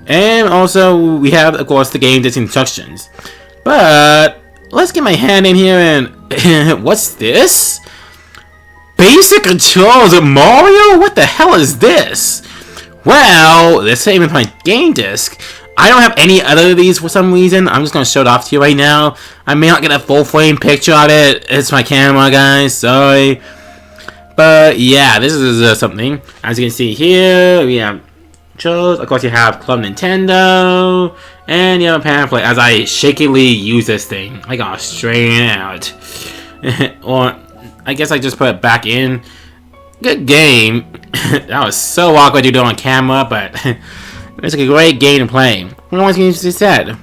And also, we have, of course, the game's instructions. But, let's get my hand in here and... what's this? Basic controls of Mario? What the hell is this? Well, this ain't even my game disc. I don't have any other of these for some reason. I'm just going to show it off to you right now. I may not get a full frame picture of it. It's my camera, guys. Sorry. But, yeah, this is something. As you can see here, we have... Of course, you have Club Nintendo, and you have a pamphlet. As I shakily use this thing, I gotta straighten it out. Or, I guess I just put it back in. Good game. That was so awkward to do on camera, but it's a great game to play. What else can you just said?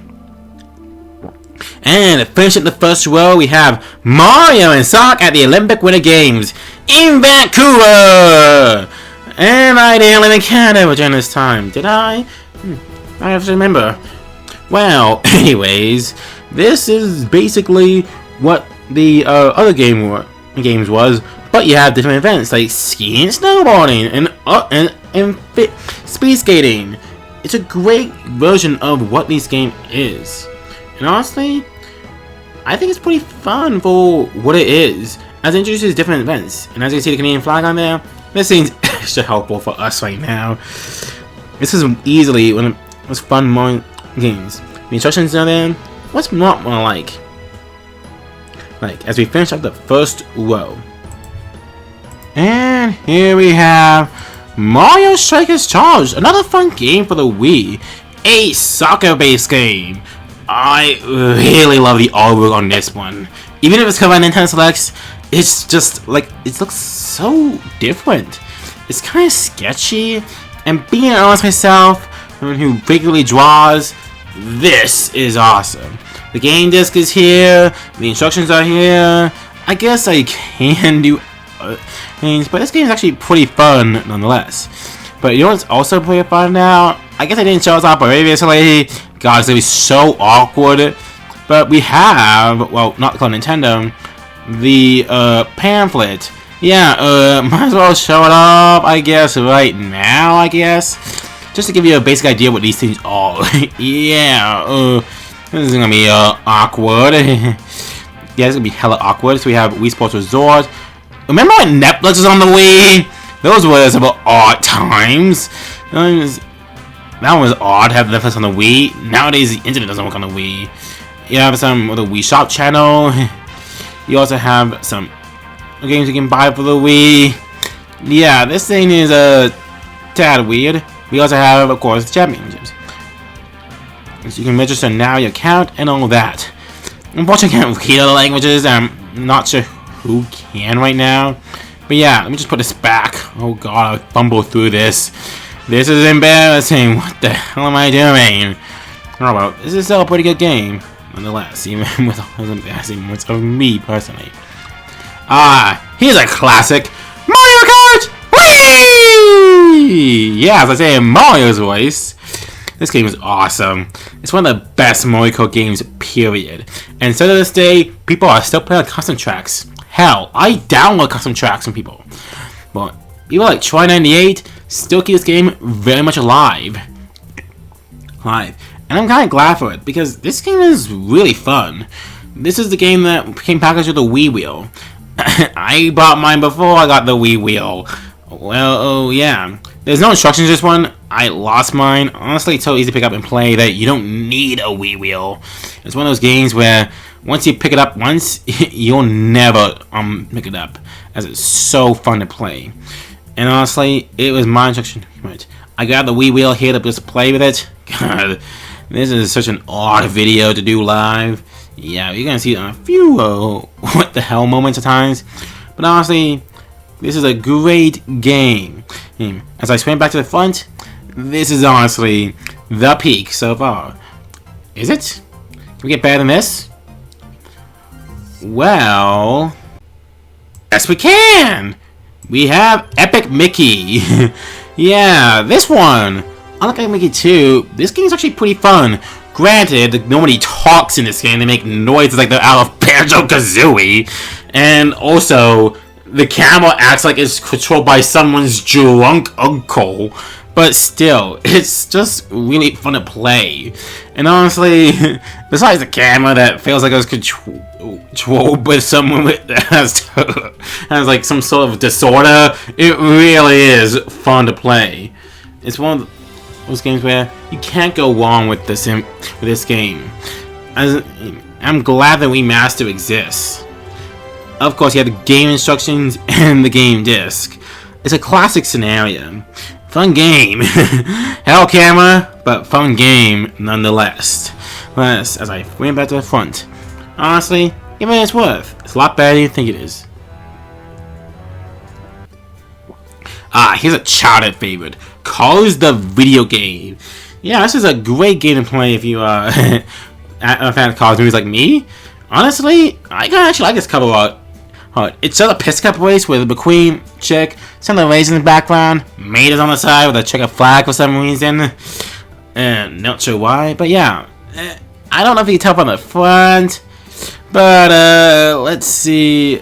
And to finish up the first row, we have Mario and Sonic at the Olympic Winter Games in Vancouver. And I didn't live in Canada during this time, did I? I have to remember. Well, anyways, this is basically what the other games was, but you have different events like skiing, snowboarding, and speed skating. It's a great version of what this game is, and honestly, I think it's pretty fun for what it is, as it introduces different events. And as you can see the Canadian flag on there, this seems extra helpful for us right now. This is easily one of the most fun Mario games. The instructions are there. What's not more like as we finish up the first row. And here we have Mario Strikers Charge, another fun game for the Wii. A soccer-based game. I really love the artwork on this one. Even if it's covered by Nintendo Selects, it's just like, it looks so different. It's kind of sketchy, and being honest myself, someone who regularly draws, this is awesome. The game disc is here, the instructions are here. I guess I can do things, but this game is actually pretty fun nonetheless. But you know what's also pretty fun now? I guess I didn't show us off previously. God, it's gonna be so awkward. But we have, well, not Club Nintendo, the pamphlet. Yeah, might as well show it off, I guess, right now, I guess. Just to give you a basic idea what these things are. Yeah, this is gonna be awkward. Yeah, it's gonna be hella awkward. So we have Wii Sports Resort. Remember when Netflix was on the Wii? Those were some odd times. That one was odd to have Netflix on the Wii. Nowadays, the internet doesn't work on the Wii. You have some of the Wii Shop channel. You also have some games you can buy for the Wii. Yeah, this thing is a tad weird. We also have, of course, the championships. So you can register now your account and all that. Unfortunately, I can't read other languages. I'm not sure who can right now. But yeah, let me just put this back. Oh god, I fumbled through this. This is embarrassing. What the hell am I doing? Oh well, this is still a pretty good game. Nonetheless, even with all those embarrassing moments of me personally. Here's a classic Mario Kart! Whee! Yeah, as I say in Mario's voice, this game is awesome. It's one of the best Mario Kart games, period. And so to this day, people are still playing custom tracks. Hell, I download custom tracks from people. But people like Troy98 still keep this game very much alive. And I'm kind of glad for it, because this game is really fun. This is the game that came packaged with a Wii wheel. I bought mine before I got the Wii Wheel. Well, oh yeah. There's no instructions in this one. I lost mine. Honestly, it's so easy to pick up and play that you don't need a Wii Wheel. It's one of those games where once you pick it up once, you'll never pick it up, as it's so fun to play. And honestly, it was my instruction. I got the Wii Wheel here to just play with it. God, this is such an odd video to do live. Yeah, you're gonna see a few what the hell moments at times. But honestly, this is a great game. As I swing back to the front, this is honestly the peak so far. Is it? Can we get better than this? Well, yes we can! We have Epic Mickey. Yeah, this one. Unlike Epic Mickey 2, this game is actually pretty fun. Granted, nobody talks in this game. They make noises like they're out of Banjo-Kazooie. And also, the camera acts like it's controlled by someone's drunk uncle. But still, it's just really fun to play. And honestly, besides the camera that feels like it was controlled by someone that has like some sort of disorder, it really is fun to play. It's one of those games where you can't go wrong with this game. I'm glad that Wii Master exists. Of course, you have the game instructions and the game disc. It's a classic scenario. Fun game. Hell camera, but fun game nonetheless. As I went back to the front. Honestly, give it its worth. It's a lot better than you think it is. Here's a childhood favorite. Cars the video game. Yeah, this is a great game to play if you are a fan of cars movies like me. Honestly, I actually like this cover art. It's a piss cup race with the McQueen chick, some of the rays in the background, Mater's on the side with a checkered flag for some reason. Not sure why, but yeah. I don't know if you can tell from the front, but let's see.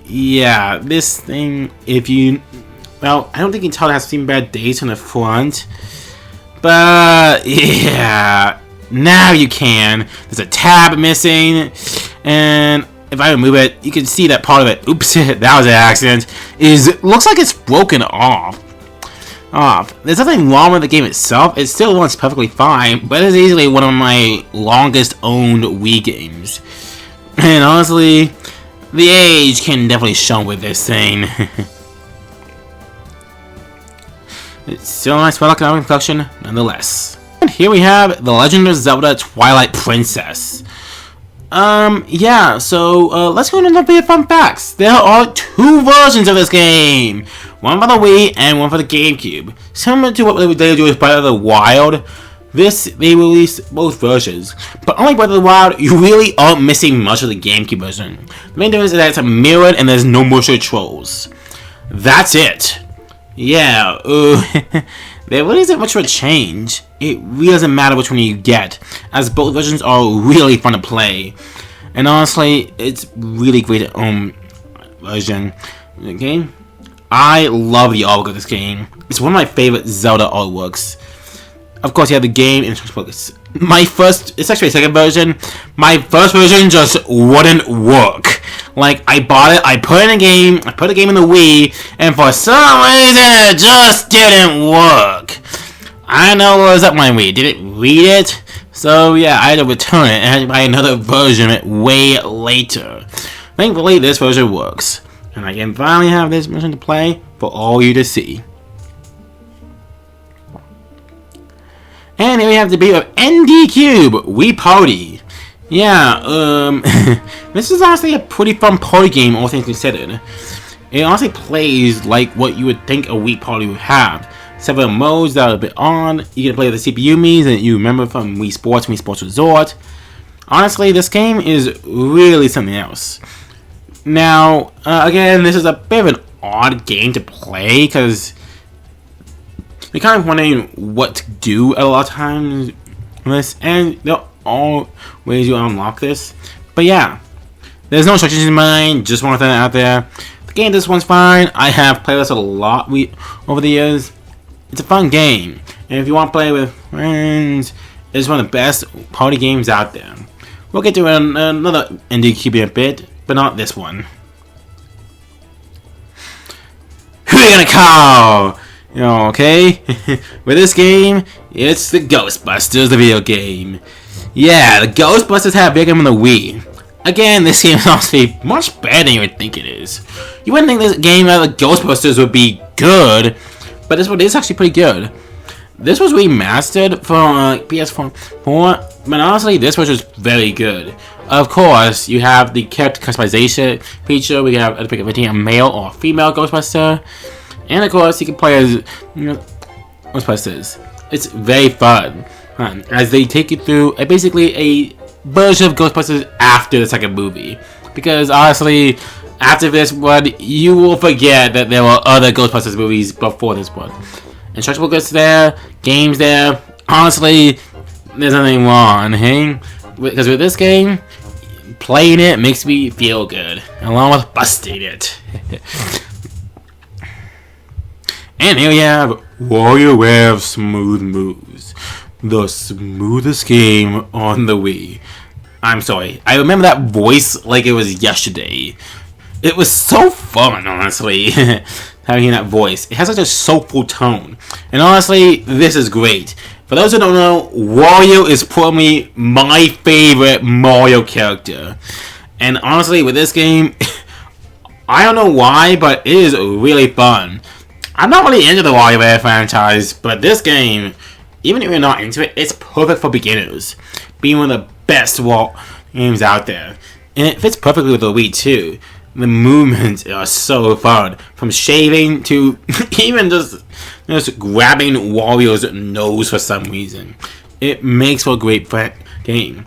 Yeah, this thing, well, I don't think you can tell it has seen bad dates on the front, but yeah, now you can. There's a tab missing, and if I remove it, you can see that part of it. Oops, that was an accident. Looks like it's broken off. There's nothing wrong with the game itself. It still runs perfectly fine, but it's easily one of my longest owned Wii games. And honestly, the age can definitely show with this thing. It's still a nice well-economic collection, nonetheless. And here we have The Legend of Zelda Twilight Princess. Yeah, so, let's go into a bit of fun facts. There are two versions of this game. One for the Wii and one for the GameCube. Similar to what they do with Breath of the Wild, they released both versions. But unlike Breath of the Wild, you really aren't missing much of the GameCube version. The main difference is that it's mirrored and there's no motion controls. That's it. Yeah, there really isn't much of a change. It really doesn't matter which one you get, as both versions are really fun to play. And honestly, it's really great version. Okay, I love the artwork of this game. It's one of my favorite Zelda artworks. Of course, you have the game and books. It's actually a second version. My first version just wouldn't work. Like, I bought it, I put it in a game, I put the game in the Wii, and for some reason, it just didn't work. I don't know what was up my Wii. Did it read it? So, yeah, I had to return it and had to buy another version of it way later. Thankfully, this version works. And I can finally have this version to play for all you to see. And here we have the debut of ND Cube, Wii Party. Yeah, this is honestly a pretty fun party game, all things considered. It honestly plays like what you would think a Wii Party would have. Several modes that are a bit odd. You can play with the CPU Mii's that you remember from Wii Sports, Wii Sports Resort. Honestly, this game is really something else. Now, again, this is a bit of an odd game to play, because you're kind of wondering what to do a lot of times on this, and there are all ways you unlock this. But yeah, there's no instructions in mind, just want to throw that out there. The game, this one's fine. I have played this a lot over the years. It's a fun game, and if you want to play with friends, it's one of the best party games out there. We'll get to another indie cube in a bit, but not this one. who are you gonna call? You know, okay? With this game, it's the Ghostbusters, the video game. Yeah, the Ghostbusters had a big game on the Wii. Again, this game is honestly much better than you would think it is. You wouldn't think this game of the Ghostbusters would be good, but this one is actually pretty good. This was remastered for PS4, but honestly, this was just very good. Of course, you have the character customization feature. We have a male or female Ghostbuster, and of course, you can play as Ghostbusters. It's very fun as they take you through basically a version of Ghostbusters after the second movie. Because honestly, after this one, you will forget that there were other Ghostbusters movies before this one. Instruction booklets there, games there. Honestly, there's nothing wrong, hey? Because with this game, playing it makes me feel good, along with busting it. And here we have WarioWare Smooth Moves, the smoothest game on the Wii. I'm sorry, I remember that voice like it was yesterday. It was so fun, honestly, having that voice. It has such a soulful tone. And honestly, this is great. For those who don't know, Wario is probably my favorite Mario character. And honestly, with this game, I don't know why, but it is really fun. I'm not really into the WarioWare franchise, but this game, even if you're not into it, it's perfect for beginners. Being one of the best games out there. And it fits perfectly with the Wii too. The movements are so fun. From shaving to even just grabbing Wario's nose for some reason. It makes for a great game.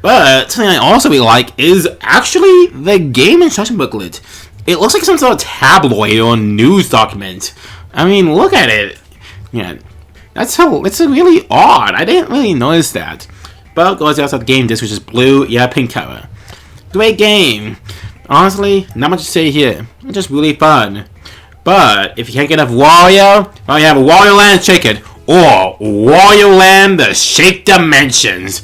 But something I also really like is actually the game instruction booklet. It looks like some sort of tabloid or news document. I mean, look at it. Yeah, it's really odd. I didn't really notice that. But of course, you also have the game disc, which is blue, pink cover. Great game. Honestly, not much to say here. It's just really fun. But if you can't get enough Wario, well, you have Wario Land Shake It or Wario Land The Shake Dimensions.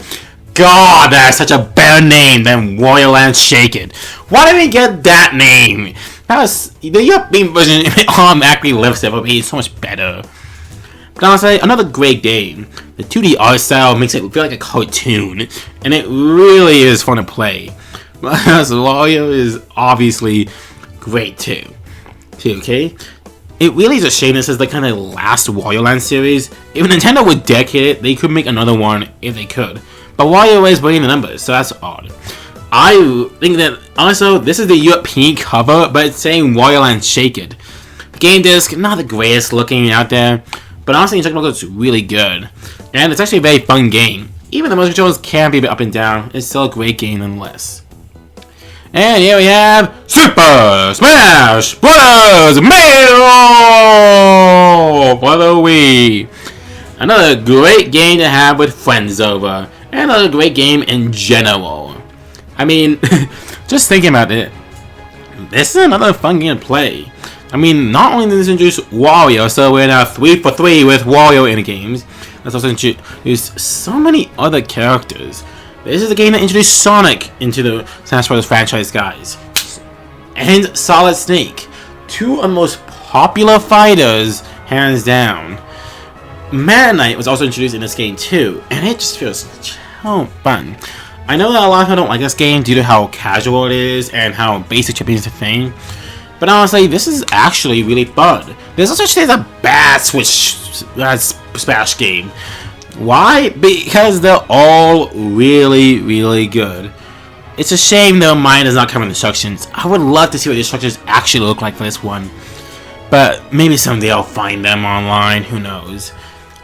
God, that's such a better name than Wario Land Shake It. Why did we get that name? That was the European version. It automatically lifts it, but it's so much better. But honestly, another great game. The 2D art style makes it feel like a cartoon, and it really is fun to play. Wario is obviously great too, okay? It really is a shame this is the kind of last Wario Land series. If Nintendo would dedicate it, they could make another one if they could. But Wario is breaking the numbers, so that's odd. I think that also this is the European cover, but it's saying Wario Land Shake It. The game disc, not the greatest looking out there, but honestly, the instruction booklet looks really good, and it's actually a very fun game. Even though most controls can be a bit up and down, it's still a great game nonetheless. And here we have Super Smash Bros. Melee for the Wii. Another great game to have with friends over. And another great game in general. I mean, just thinking about it, this is another fun game to play. I mean, not only did this introduce Wario, so we're now 3 for 3 with Wario in the games, let's also introduce so many other characters. This is the game that introduced Sonic into the Smash Bros. Franchise, guys. And Solid Snake. Two of the most popular fighters, hands down. Meta Knight was also introduced in this game too, and it just feels so fun. I know that a lot of people don't like this game due to how casual it is and how basic chipping is a thing. But honestly, this is actually really fun. There's no such thing as a bad Smash game. Why? Because they're all really, really good. It's a shame though mine does not come with instructions. I would love to see what the instructions actually look like for this one. But maybe someday I'll find them online, who knows.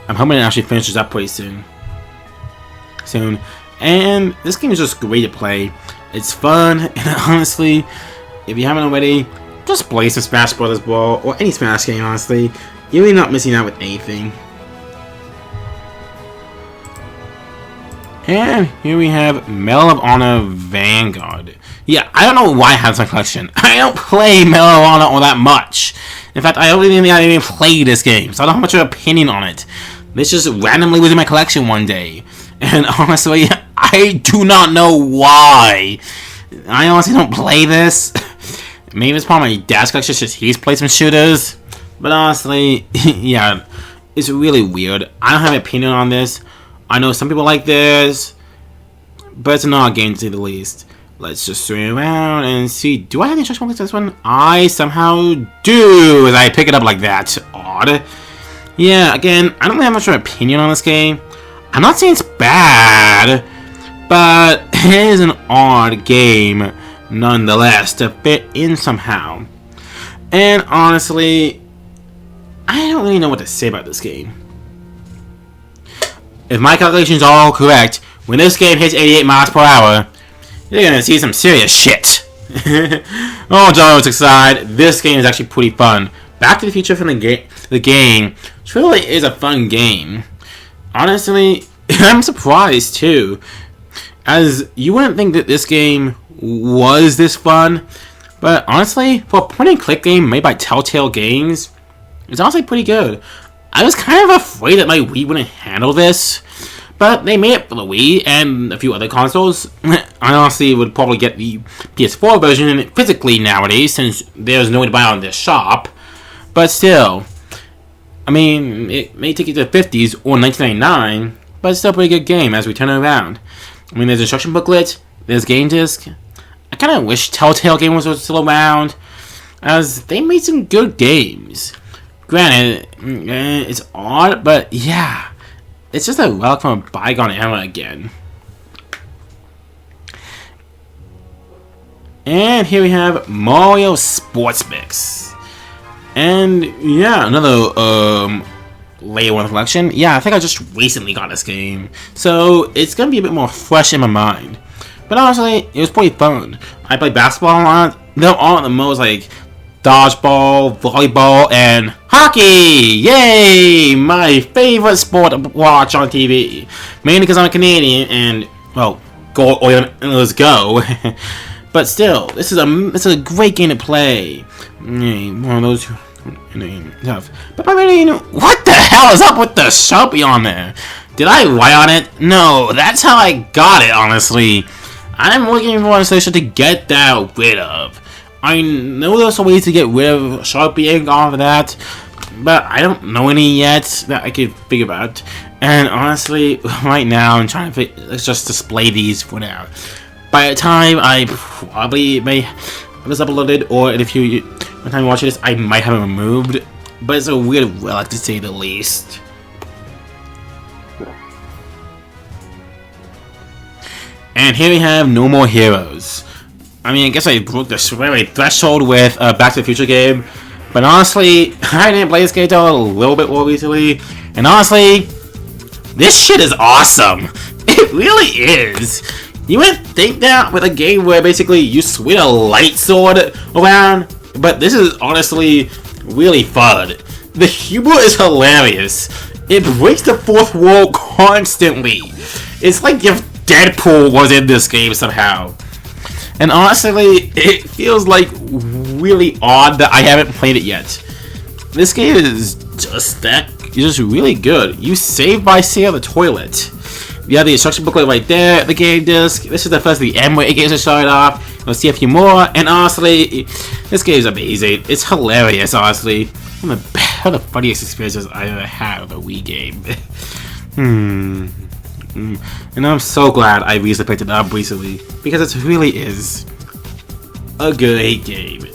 I'm hoping it actually finishes up pretty soon. And this game is just great to play. It's fun, and honestly, if you haven't already, just play some Smash Bros. Brawl, or any Smash game, honestly. You're really not missing out with anything. And here we have Medal of Honor Vanguard. Yeah, I don't know why I have this in my collection. I don't play Medal of Honor all that much. In fact, I don't even think I even play this game, so I don't have much of an opinion on it. This just randomly was in my collection one day. And honestly, I do not know why. I honestly don't play this. maybe it's part of my dad's collection, just he's played some shooters. But honestly, yeah, it's really weird. I don't have an opinion on this. I know some people like this, but it's not a game to say the least. Let's just swing around and see. Do I have the instruction booklets for this one? I somehow do, as I pick it up like that. Odd. Yeah, again, I don't really have much of an opinion on this game. I'm not saying it's bad, but it is an odd game nonetheless to fit in somehow. And honestly, I don't really know what to say about this game. If my calculations are all correct, when this game hits 88 miles per hour, you're gonna see some serious shit. All jokes aside, this game is actually pretty fun. Back to the Future from the game truly is a fun game. Honestly, I'm surprised too, as you wouldn't think that this game was this fun, but honestly, for a point-and-click game made by Telltale Games, it's honestly pretty good. I was kind of afraid that my Wii wouldn't handle this, but they made it for the Wii and a few other consoles. I honestly would probably get the PS4 version physically nowadays, since there's no way to buy it on their shop. But still, I mean, it may take you to the 50s or 1999, but it's still a pretty good game as we turn it around. I mean, there's instruction booklet, there's game disc. I kind of wish Telltale Games was still around, as they made some good games. Granted, it's odd, but yeah, it's just a relic from a bygone era again. And here we have Mario Sports Mix. And yeah, another layer one collection. Yeah, I think I just recently got this game, so it's gonna be a bit more fresh in my mind. But honestly, it was pretty fun. I played basketball on it. They're all the most like dodgeball, volleyball, and hockey! Yay! My favorite sport to watch on TV. Mainly because I'm a Canadian and, well, go Oilers go. But still, this is a great game to play. One of those tough. But I mean, what the hell is up with the Sharpie on there? Did I write on it? No, that's how I got it, honestly. I'm looking for a solution to get that rid of. I know there's a way to get rid of Sharpie ink off of that, but I don't know any yet that I could figure out. And honestly, right now I'm trying to let's just display these for now. By the time I probably may have this uploaded, or in a few by the time you watch this, I might have it removed. But it's a weird relic to say the least. And here we have No More Heroes. I mean, I guess I broke the threshold with Back to the Future game, but honestly, I didn't play this game until a little bit more recently, and honestly, this shit is awesome. It really is. You wouldn't think that with a game where basically you swing a light sword around, but this is honestly really fun. The humor is hilarious. It breaks the fourth wall constantly. It's like if Deadpool was in this game somehow. And honestly, it feels like really odd that I haven't played it yet. This game is just really good. You save by sitting on the toilet. You have the instruction booklet right there, the game disc. This is the first of the M-Way games to start off. We'll see a few more, and honestly, this game is amazing. It's hilarious, honestly. One of the funniest experiences I ever had with a Wii game. And I'm so glad I recently picked it up recently, because it really is a great game.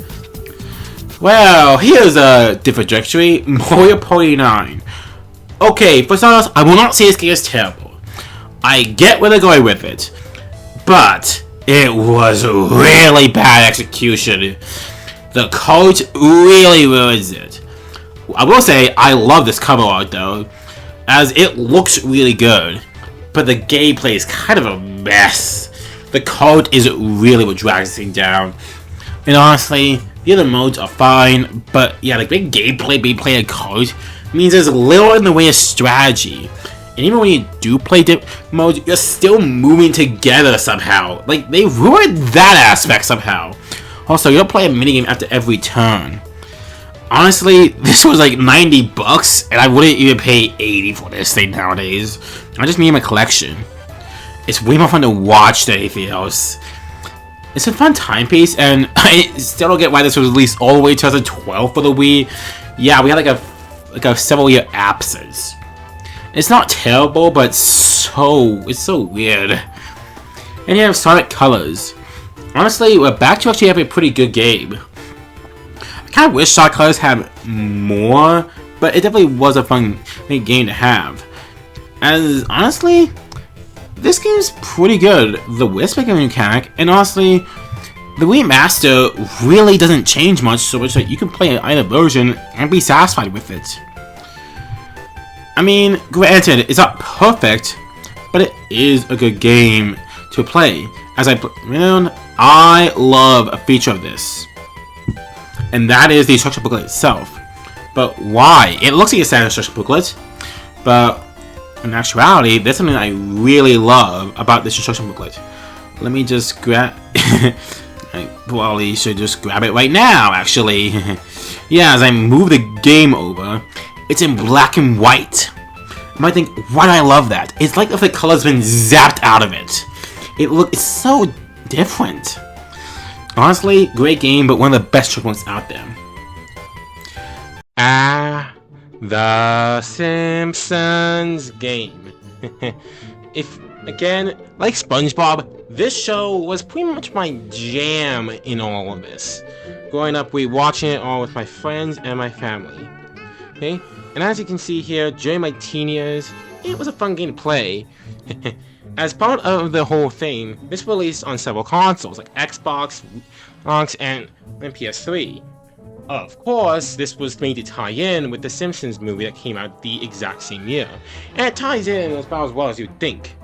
Well, here's a different trajectory. Mario Party 9. Okay, for starters, I will not say this game is terrible. I get where they're going with it, but it was really bad execution. The code really ruins it. I will say I love this cover art though, as it looks really good, but the gameplay is kind of a mess. The code is really what drags this thing down. And honestly, the other modes are fine, but yeah, the big gameplay being played in code means there's little in the way of strategy. And even when you do play dip modes, you're still moving together somehow. Like, they ruined that aspect somehow. Also, you don't play a minigame after every turn. Honestly, this was like $90, and I wouldn't even pay $80 for this thing nowadays. I just need my collection. It's way more fun to watch than anything else. It's a fun timepiece, and I still don't get why this was released all the way to 2012 for the Wii. Yeah, we had like a several year absence. It's not terrible, but it's so weird. And you have Sonic Colors. Honestly, we're back to actually having a pretty good game. I kind of wish Sonic Colors had more, but it definitely was a fun game to have. As honestly, this game is pretty good. The Wisp mechanic, and honestly, the Wii Master really doesn't change much, so much that you can play either version and be satisfied with it. I mean, granted, it's not perfect, but it is a good game to play. As I love a feature of this, and that is the instruction booklet itself. But why? It looks like a standard instruction booklet, but in actuality, there's something I really love about this instruction booklet. Let me just grab... I probably should just grab it right now, actually. Yeah, as I move the game over, it's in black and white. You might think, why do I love that? It's like if the color's been zapped out of it. It's so different. Honestly, great game, but one of the best checkpoints out there. The Simpsons game. If, again, like SpongeBob, this show was pretty much my jam in all of this. Growing up, we watching it all with my friends and my family. Okay? And as you can see here, during my teen years, it was a fun game to play. As part of the whole thing, this was released on several consoles, like Xbox, and PS3. Of course, this was made to tie in with the Simpsons movie that came out the exact same year. And it ties in about as well as you'd think.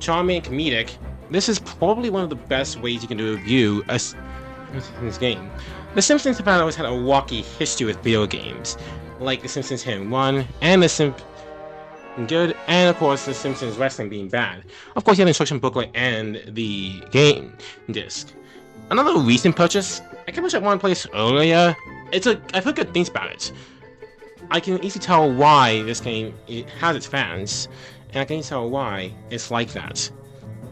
Charming and comedic, this is probably one of the best ways you can do a review of this game. The Simpsons have always had a rocky history with video games, like The Simpsons Hit and Run, and The Simpsons Good, and of course The Simpsons Wrestling being bad. Of course, you have the instruction booklet and the game disc. Another recent purchase, I kind of wish I wanted to play this earlier. I've heard good things about it. I can easily tell why this game has its fans, and I can easily tell why it's like that.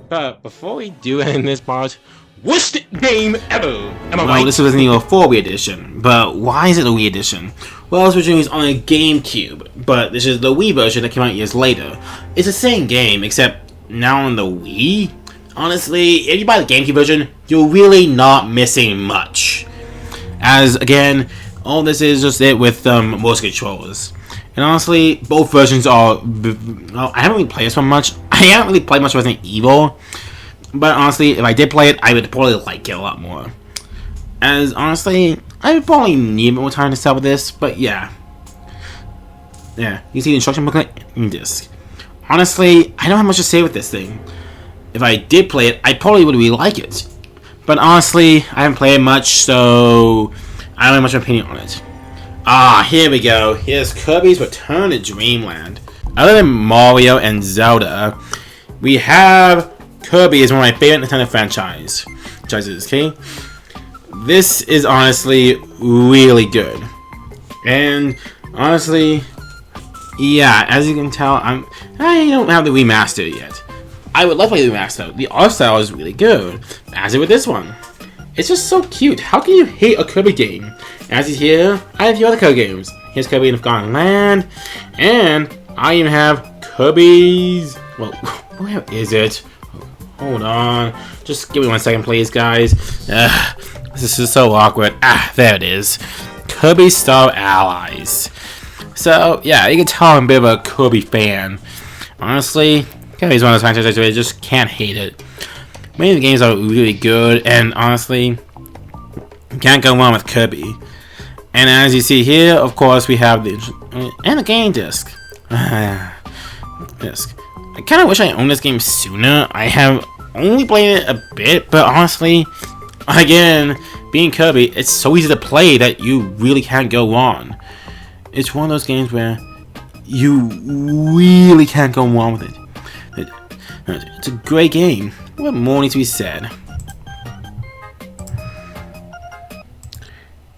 But before we do end this part, worst game ever! Am I right? This was an Evil 4 Wii Edition, but why is it a Wii Edition? Well, it was originally on a GameCube, but this is the Wii version that came out years later. It's the same game, except now on the Wii? Honestly, if you buy the GameCube version, you're really not missing much. As, again, all this is just it with motion controllers. And honestly, both versions are... Well, I haven't really played this one much. I haven't really played much Resident Evil. But honestly, if I did play it, I would probably like it a lot more. As, honestly, I would probably need more time to sell with this, but yeah. Yeah, you see the instruction booklet and disc. Honestly, I don't have much to say with this thing. If I did play it, I probably would really like it. But honestly, I haven't played it much, so I don't have much of an opinion on it. Here we go. Here's Kirby's Return to Dreamland. Other than Mario and Zelda, we have Kirby is one of my favorite Nintendo franchises, okay? This is honestly really good. And honestly, yeah, as you can tell, I don't have the remaster yet. I would love to play the remaster. The art style is really good, as it with this one. It's just so cute. How can you hate a Kirby game? As you hear, I have a few other Kirby games. Here's Kirby in the Forgotten Land, and I even have Kirby's... Well, where is it? Hold on. Just give me 1 second, please, guys. This is so awkward. There it is. Kirby Star Allies. So, yeah, you can tell I'm a bit of a Kirby fan. Honestly, Kirby's one of those franchises I just can't hate it. Many of the games are really good, and honestly, you can't go wrong with Kirby. And as you see here, of course, we have the game disc. Disc. I kind of wish I owned this game sooner. I have only played it a bit, but honestly, again, being Kirby, it's so easy to play that you really can't go wrong. It's one of those games where you really can't go wrong with it. It's a great game. What more needs to be said?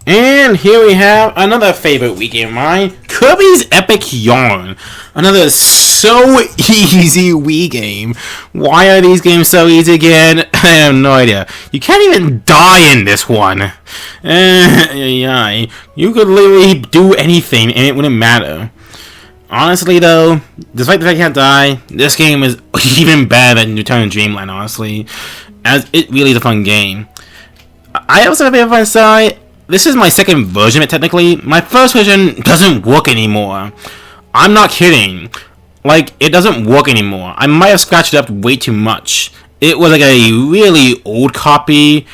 And here we have another favorite Wii game of mine, Kirby's Epic Yarn. Another so easy Wii game. Why are these games so easy again? I have no idea. You can't even die in this one. Yeah, you could literally do anything and it wouldn't matter. Honestly though, despite the fact you can't die, this game is even better than Return to Dreamland, honestly. As it really is a fun game. I also have a fun side. This is my second version of it technically. My first version doesn't work anymore. I'm not kidding. Like, it doesn't work anymore. I might have scratched it up way too much. It was like a really old copy.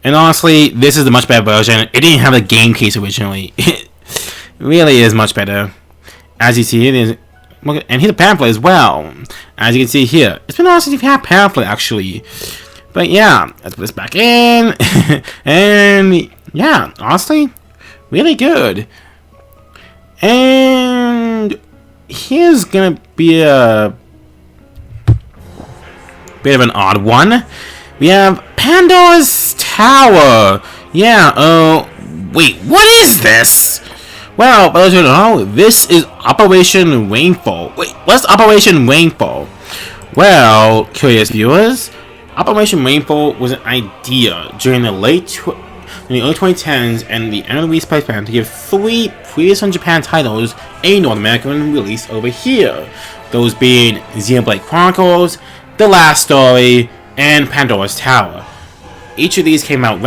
And honestly, this is the much better version. It didn't have a game case originally. It really is much better. As you see, it is. And here's a pamphlet as well. As you can see here. It's been awesome if you have a pamphlet, actually. But yeah, let's put this back in. And yeah, honestly, really good. And here's gonna be a bit of an odd one. We have Pandora's Tower. Yeah, wait, what is this? Well, for those who don't know, this is Operation Rainfall. Wait, what's Operation Rainfall? Well, curious viewers, Operation Rainfall was an idea during the early 2010s and the end of the Wii Space Plan to give 3 previous on Japan titles a North American release over here. Those being Xenoblade Chronicles, The Last Story, and Pandora's Tower. Each of these came out in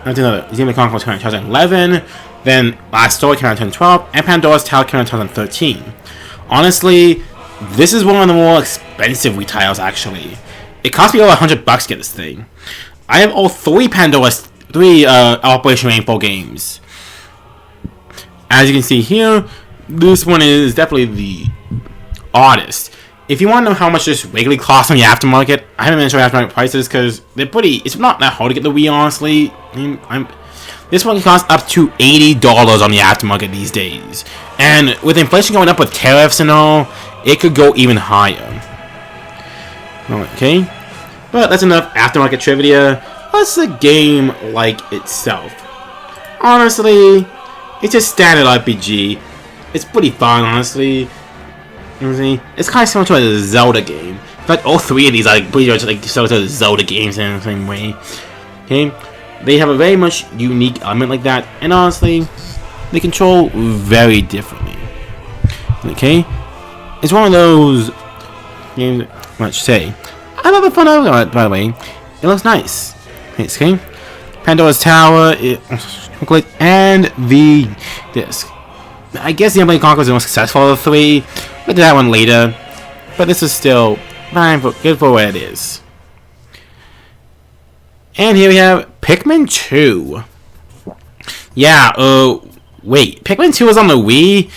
Xenoblade Chronicles came out in 2011, then Last Story came out in 2012, and Pandora's Tower came out in 2013. Honestly, this is one of the more expensive Wii titles, actually. It cost me over $100 to get this thing. I have all 3 Operation Rainfall games. As you can see here, this one is definitely the oddest. If you want to know how much this regularly costs on the aftermarket, I haven't mentioned aftermarket prices because they're pretty. It's not that hard to get the Wii, honestly. This one costs up to $80 on the aftermarket these days, and with inflation going up with tariffs and all, it could go even higher. Okay, but that's enough aftermarket trivia. What's the game like itself? Honestly, it's a standard RPG. It's pretty fun, honestly. You know what I'm saying? It's kind of similar to a Zelda game. In fact, all 3 of these are pretty much like similar to Zelda games in the same way. Okay, they have a very much unique element like that, and honestly, they control very differently. Okay, it's one of those games. Let's say, I love the fun of it. By the way, it looks nice. Okay, Pandora's Tower, and the disc. I guess the Xenoblade Chronicles is the most successful of the 3. We'll do that one later, but this is still fine, good for what it is. And here we have Pikmin 2. Yeah, wait, Pikmin 2 is on the Wii?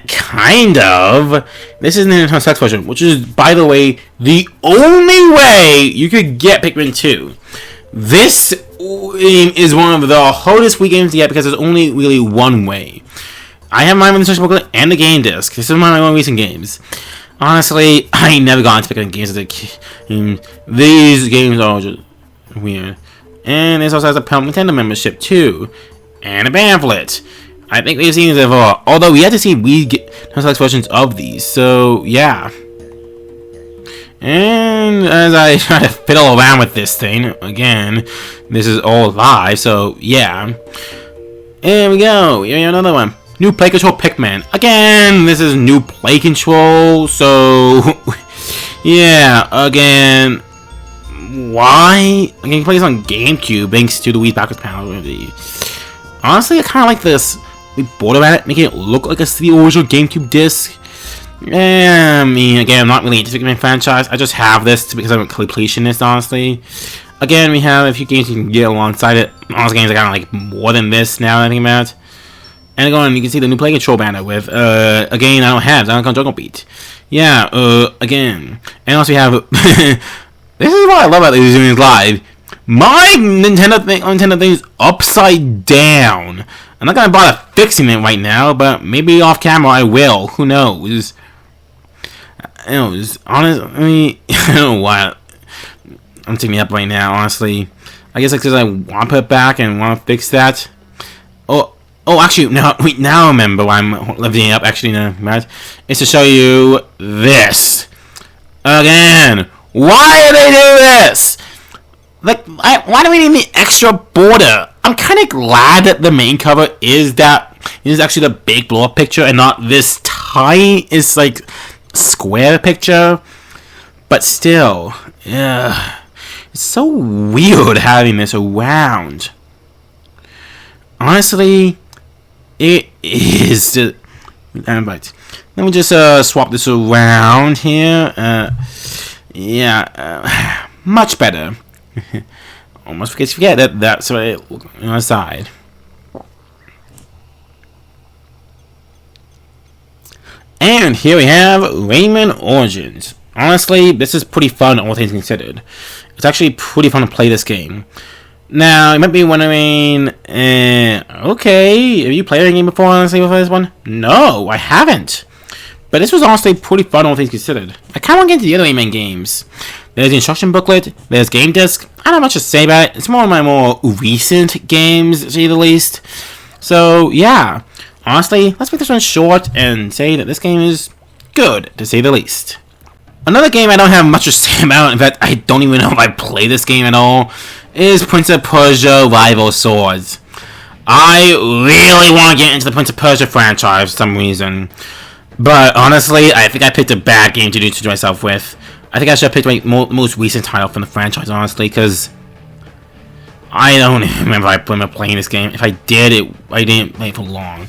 Kind of. This is the Nintendo Select version, which is, by the way, the only way you could get Pikmin 2. This is one of the hardest Wii games to get because there's only really one way. I have mine with the instruction booklet and the game disc. This is one of my more recent games. Honestly, I never got into picking games as a kid. These games are just weird. And this also has a Nintendo membership too. And a pamphlet. I think we've seen this before. Although we had to see Wii Select versions of these. So, yeah. And as I try to fiddle around with this thing, again, this is all live, so yeah. Here we go. Here another one. New play control Pikmin. Again, this is new play control, so yeah, again, why? I can play this on GameCube thanks to the Wii backwards compatibility. Honestly, I kind of like this. We bored about it, making it look like the original GameCube disc. I mean, again, I'm not really into the Pikmin franchise. I just have this because I'm a completionist, honestly. Again, we have a few games you can get alongside it. Honestly, games I kind of like more than this now that I think about it. And again, you can see the new play control banner with, again, I don't have Jungle Beat. Yeah, again. And also we have, this is what I love about these doing this live. My Nintendo thing is upside down. I'm not gonna bother fixing it right now, but maybe off camera I will. Who knows? Honestly, I don't know why I'm taking it up right now, honestly. I guess because I want to put it back and want to fix that. Oh, Oh, actually, now I remember why I'm lifting it up. Actually, no, right? It's to show you this again. Why do they do this? Like, why do we need the extra border? I'm kind of glad that the main cover is actually the big blow up picture and not this tiny, is like square picture. But still, yeah, it's so weird having this around. Honestly, it is. Right. Let me just swap this around here. Yeah, much better. Almost forget that that's what it looks on the side. And here we have Rayman Origins. Honestly, this is pretty fun, all things considered. It's actually pretty fun to play this game. Now, you might be wondering, okay, have you played a game before, honestly, before this one? No, I haven't. But this was honestly pretty fun, all things considered. I kind of want to get into the other Rayman games. There's the instruction booklet, there's Game Disc. I don't have much to say about it. It's one of my more recent games, to say the least. So, yeah. Honestly, let's make this one short and say that this game is good, to say the least. Another game I don't have much to say about, in fact, I don't even know if I play this game at all, is Prince of Persia Rival Swords. I really want to get into the Prince of Persia franchise for some reason. But honestly, I think I picked a bad game to do to myself with. I think I should have picked my most recent title from the franchise, honestly, because I don't remember if I remember playing this game. If I did, I didn't play it for long.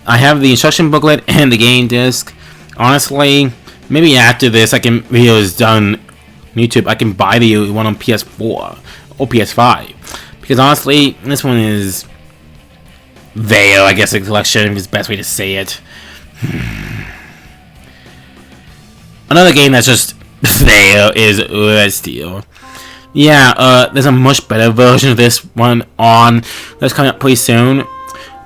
I have the instruction booklet and the game disc. Honestly, maybe after this, video is done on YouTube, I can buy the one on PS4 or PS5. Because honestly, this one is there, I guess, a collection is the best way to say it. Another game that's just there is Red Steel. Yeah, there's a much better version of this one that's coming up pretty soon.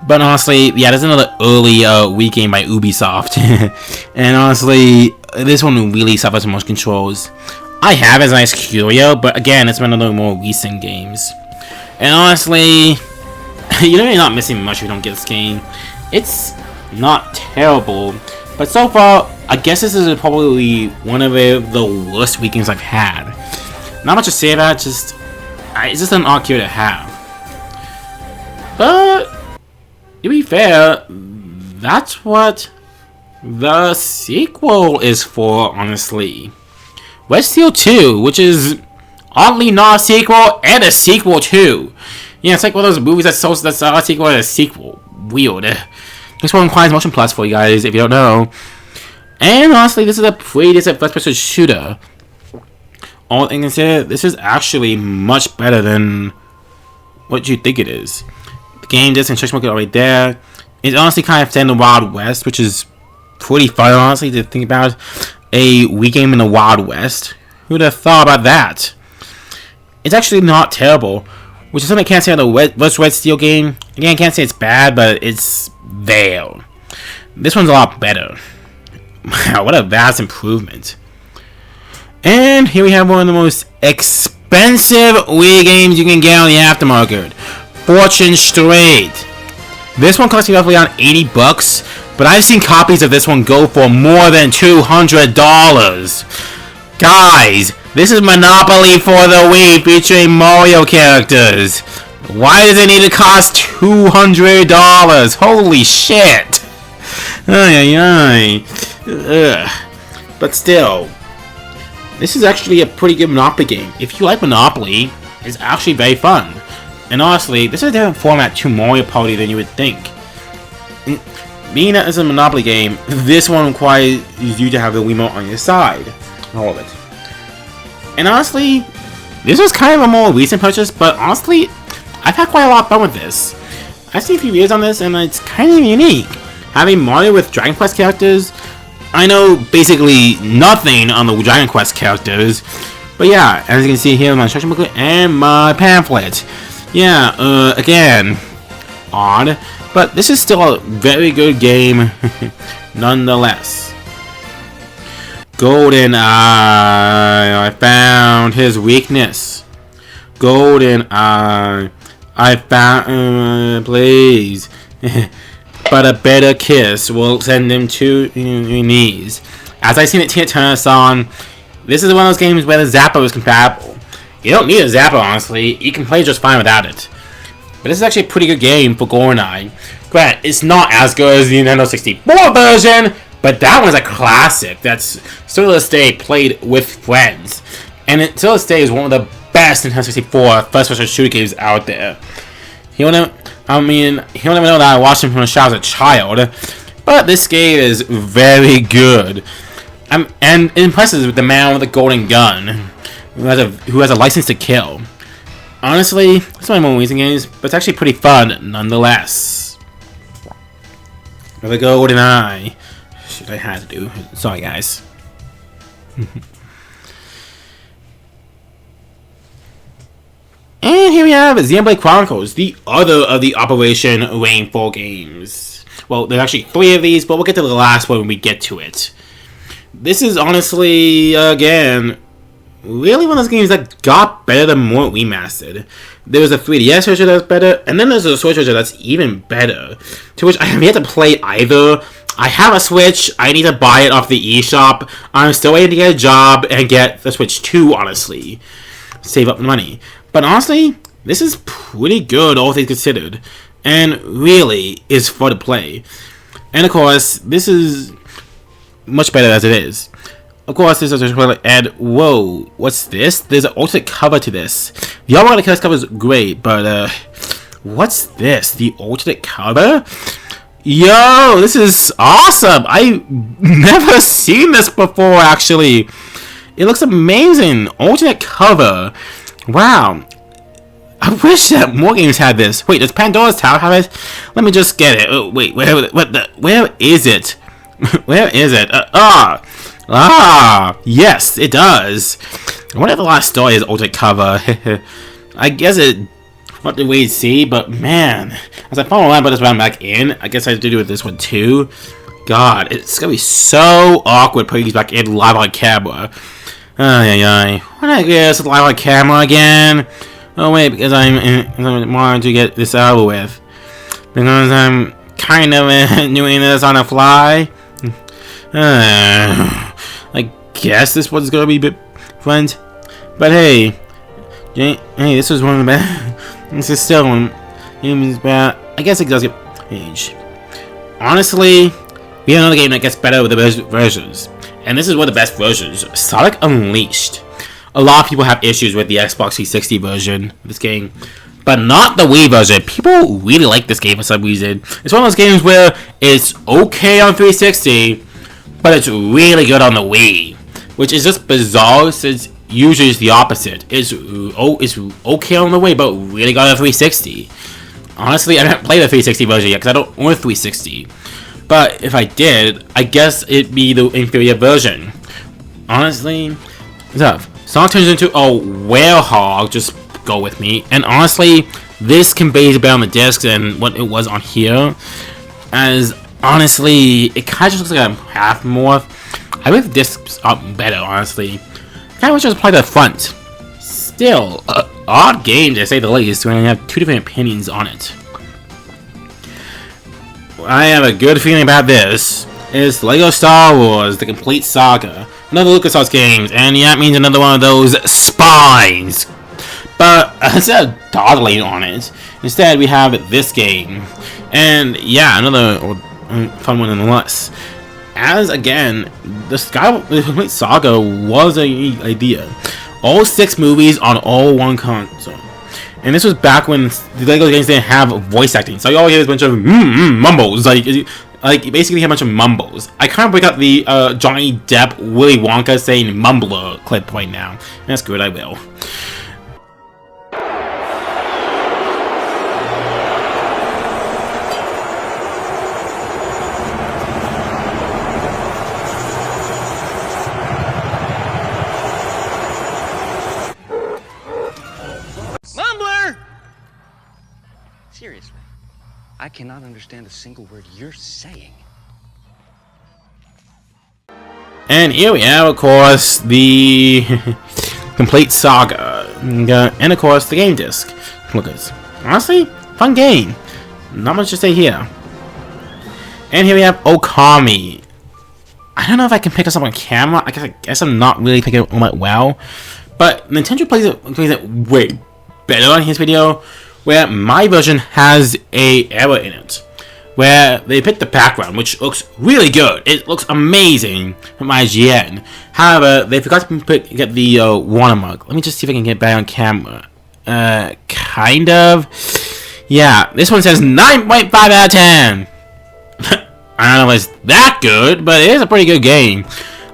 But honestly, yeah, there's another early Wii game by Ubisoft. And honestly, this one really suffers from most controls. I have as a nice curio, but again, it's one of the more recent games. And honestly, you're really not missing much if you don't get this game. It's not terrible, but so far, I guess this is probably one of the worst Wii games I've had. Not much to say about it, it's just an odd cure to have. But to be fair, that's what the sequel is for, honestly. Red Steel 2, which is oddly not a sequel and a sequel too. Yeah, it's like one of those movies that's a sequel and a sequel. Weird. This one requires Motion Plus for you guys if you don't know. And honestly, this is a pretty decent first-person shooter. All things considered, this is actually much better than what you think it is. The game disc and instruction booklet are right there. It's honestly kind of set in the Wild West, which is pretty fun, honestly, to think about. A Wii game in the Wild West. Who would have thought about that? It's actually not terrible, which is something I can't say on the Red Steel game. Again, I can't say it's bad, but it's there. This one's a lot better. Wow, what a vast improvement. And here we have one of the most expensive Wii games you can get on the aftermarket. Fortune Straight. This one costs me roughly around $80, but I've seen copies of this one go for more than $200. Guys, this is Monopoly for the Wii featuring Mario characters. Why does it need to cost $200? Holy shit. Ay, ay, ay. But still, this is actually a pretty good Monopoly game. If you like Monopoly, it's actually very fun. And honestly, this is a different format to Mario Party than you would think. Being that it's a Monopoly game, this one requires you to have the Wiimote on your side. All of it. And honestly, this was kind of a more recent purchase, but honestly, I've had quite a lot of fun with this. I've seen a few videos on this, and it's kind of unique. Having Mario with Dragon Quest characters, I know basically nothing on the Dragon Quest characters, but yeah, as you can see here, my instruction booklet and my pamphlet. Yeah, again, odd, but this is still a very good game, nonetheless. GoldenEye, I found his weakness. GoldenEye, I found, please, but a better kiss will send them to your knees. As I seen it Tina Turner song, this is one of those games where the Zapper is compatible. You don't need a Zapper, honestly. You can play just fine without it. But this is actually a pretty good game for GoldenEye. Granted, it's not as good as the Nintendo 64 version, but that one's a classic that's still to this day played with friends. And it still to this day is one of the best Nintendo 64 first-person shooter games out there. He'll never know that I watched him from a child as a child, but this game is very good. And impresses with the man with the golden gun, who has a license to kill. Honestly, it's one of my more recent games, but it's actually pretty fun nonetheless. With a golden eye. Shit, I had to do. Sorry, guys. And here we have Xenoblade Chronicles, the other of the Operation Rainfall games. Well, there's actually 3 of these, but we'll get to the last one when we get to it. This is honestly, again, really one of those games that got better the more it remastered. There was a 3DS version that's better, and then there's a Switch version that's even better, to which I have yet to play either. I have a Switch, I need to buy it off the eShop. I'm still waiting to get a job and get the Switch 2, honestly. Save up the money. But honestly, this is pretty good, all things considered, and really is fun to play. And of course, this is much better as it is. Of course, this is a add. Whoa, what's this? There's an alternate cover to this. The other cover is great, but what's this? The alternate cover? Yo, this is awesome! I've never seen this before, actually. It looks amazing. Alternate cover. Wow. I wish that more games had this. Wait, does Pandora's Tower have it? Let me just get it. Oh, wait, where is it? Where is it? Yes, it does. I wonder if the last story is alternate cover. I guess it. What did we see? But man, as I follow around, but this round back in, I guess I have to do with this one too. God, it's gonna be so awkward putting these back in live on camera. Why did I get this live on camera again? Oh wait, because I'm wanting to get this over with. Because I'm kind of doing this on the fly. I guess this one's gonna be a bit fun. But hey, this was one of the best. This is still one. I guess it does get age. Honestly, we have another game that gets better with the best versions. And this is one of the best versions. Sonic Unleashed. A lot of people have issues with the Xbox 360 version of this game, but not the Wii version. People really like this game for some reason. It's one of those games where it's okay on 360, but it's really good on the Wii, which is just bizarre since usually it's the opposite. It's okay on the Wii, but really good on 360. Honestly, I haven't played the 360 version yet because I don't own a 360. But if I did, I guess it'd be the inferior version. Honestly, Sonic turns into a werehog. Just go with me. And honestly, this can be better on the disc than what it was on here. As honestly, it kind of just looks like a half more. I wish the discs up better. Honestly, kind of wish I was probably the front. Still, odd game to say the least. When I have 2 different opinions on it. I have a good feeling about this. It's Lego Star Wars: The Complete Saga. Another LucasArts games, and yeah, it means another one of those spines. But instead of dawdling on it, instead we have this game. And yeah, another fun one nonetheless. As again, the Complete Saga was a unique idea. All 6 movies on all one console. And this was back when the Lego games didn't have voice acting, so you all hear this bunch of mumbles, like basically a bunch of mumbles. I kind of break out the Johnny Depp, Willy Wonka saying mumbler clip right now. That's good, I will. Seriously, I cannot understand a single word you're saying. And here we have, of course, the Complete Saga, and of course the game disc. Look at this. Honestly, fun game. Not much to say here. And here we have Okami. I don't know if I can pick this up on camera. I guess I'm not really picking it up that well. But Nintendo plays it way better on his video, where my version has a error in it. Where they picked the background, which looks really good. It looks amazing from IGN. However, they forgot to get the watermark. Let me just see if I can get back on camera. Kind of. Yeah, this one says 9.5 out of 10. I don't know if it's that good, but it is a pretty good game.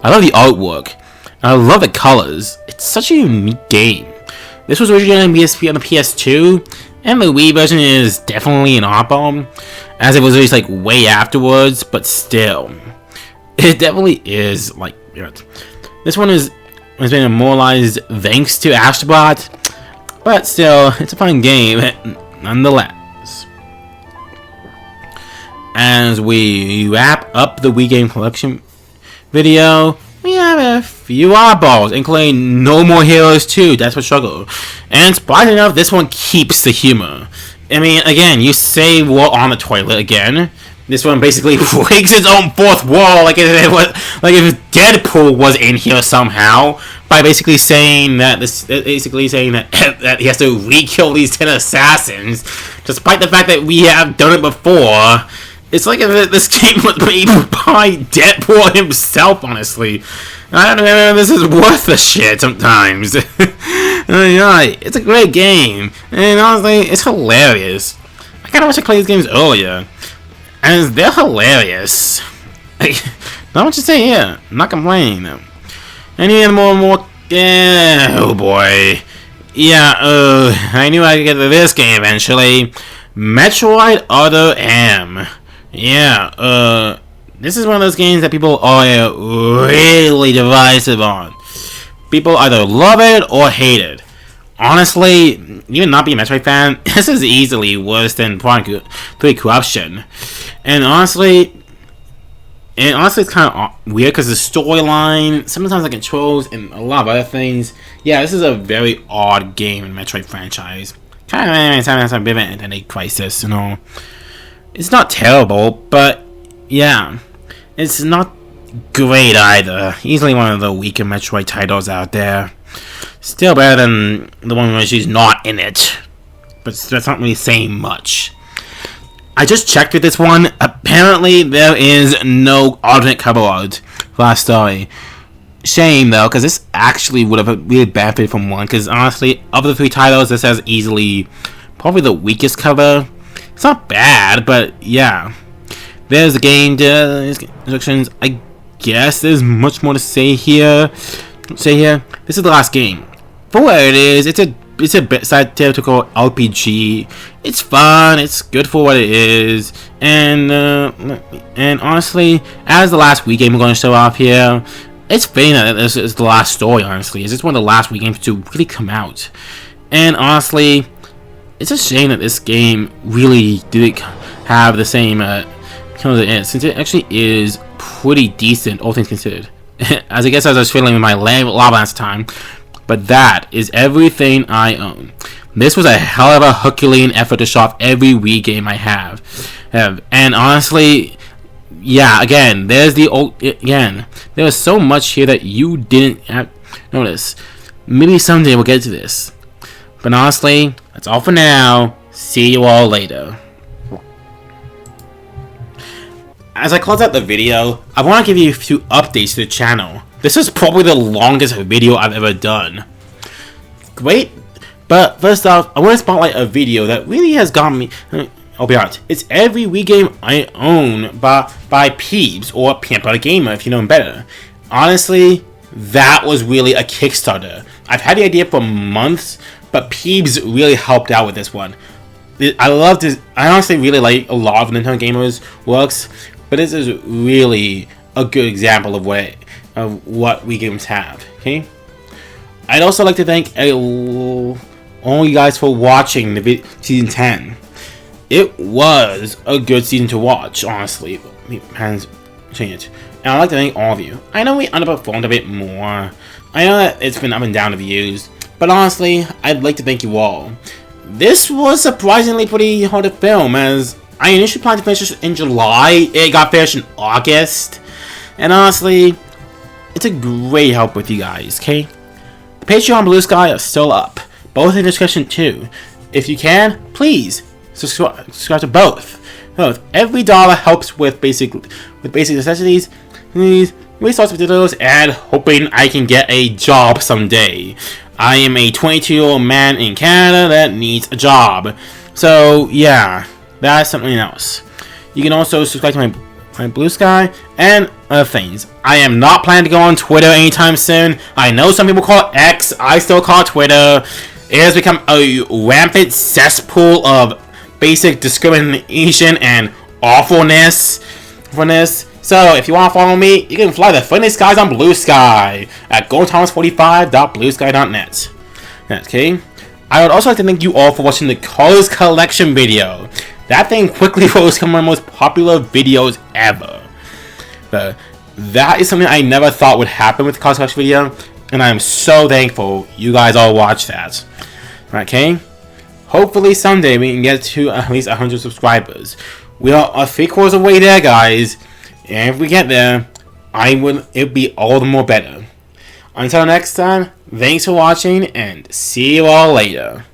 I love the artwork. I love the colors. It's such a unique game. This was originally on the PS2, and the Wii version is definitely an oddball, as it was released like way afterwards, but still. It definitely is like it. This one has been immortalized thanks to Astrobot, but still, it's a fun game nonetheless. As we wrap up the Wii Game Collection video, we have a few oddballs, including No More Heroes 2, That's What Struggle. And surprisingly enough, this one keeps the humor. I mean, again, you say we're on the toilet again. This one basically breaks its own fourth wall, like if Deadpool was in here somehow, by basically saying that that he has to re-kill these 10 assassins, despite the fact that we have done it before. It's like if this game was made by Deadpool himself, honestly. I don't know if this is worth the shit sometimes. It's a great game. And honestly, it's hilarious. I kinda wish I played these games earlier. And they're hilarious. Not much to say here. I'm not complaining. Any more... oh boy. Yeah, I knew I'd get to this game eventually. Metroid Other M. Yeah, this is one of those games that people are really divisive on. People either love it or hate it. Honestly, even not being a Metroid fan, this is easily worse than Prime 3 Corruption. And honestly, it's kind of weird because the storyline, sometimes the controls, and a lot of other things. Yeah, this is a very odd game in the Metroid franchise. Kind of having some bit of an identity crisis, you know. It's not terrible, but yeah, it's not great either. Easily one of the weaker Metroid titles out there. Still better than the one where she's not in it, but that's not really saying much. I just checked with this one. Apparently, there is no alternate cover art for our story. Shame though, because this actually would have really benefited from one. Because honestly, of the 3 titles, this has easily probably the weakest cover. It's not bad, but yeah. There's the game instructions. I guess there's much more to say here. This is the last game. For what it is, it's a bedside typical RPG. It's fun. It's good for what it is. And honestly, as the last Wii game we're going to show off here, it's fitting that this is the last story. Honestly, it's just one of the last Wii games to really come out. And honestly, it's a shame that this game really didn't have the same since it actually is pretty decent, all things considered. As I was feeling with my lava last time. But that is everything I own. This was a hell of a Herculean effort to show off every Wii game I have. And honestly, yeah, again, there's the old... Again, there was so much here that you didn't notice. Maybe someday we'll get to this. But honestly, that's all for now. See you all later. As I close out the video, I want to give you a few updates to the channel. This is probably the longest video I've ever done. Great, but first off, I want to spotlight a video that really has gotten me... I'll be honest, it's every Wii game I own by Peebs, or Peanut Butter Gamer if you know him better. Honestly, that was really a Kickstarter. I've had the idea for months, but Peebs really helped out with this one. I honestly really like a lot of Nintendo Gamers' works, but this is really a good example of what Wii games have. Okay, I'd also like to thank all you guys for watching the season 10. It was a good season to watch, honestly. Hands saying it, and I'd like to thank all of you. I know we underperformed a bit more. I know that it's been up and down the views, but honestly, I'd like to thank you all. This was surprisingly pretty hard to film, as I initially planned to finish this in July. It got finished in August. And honestly, it's a great help with you guys, okay? The Patreon and Bluesky are still up. Both in the description too. If you can, please subscribe to both. Every dollar helps with basic necessities, resource videos, and hoping I can get a job someday. I am a 22-year-old man in Canada that needs a job. So yeah, that's something else. You can also subscribe to my Bluesky and other things. I am not planning to go on Twitter anytime soon. I know some people call it X. I still call it Twitter. It has become a rampant cesspool of basic discrimination and awfulness. So if you want to follow me, you can fly the funniest skies on Bluesky at goldthomas45.bluesky.net. Okay. I would also like to thank you all for watching the Colors Collection video. That thing quickly rose to one of my most popular videos ever. That is something I never thought would happen with the Colors Collection video, and I am so thankful you guys all watched that. Okay? Hopefully someday we can get to at least 100 subscribers. We are 3/4 away there, guys. And if we get there, it'd be all the more better. Until next time, thanks for watching, and see you all later.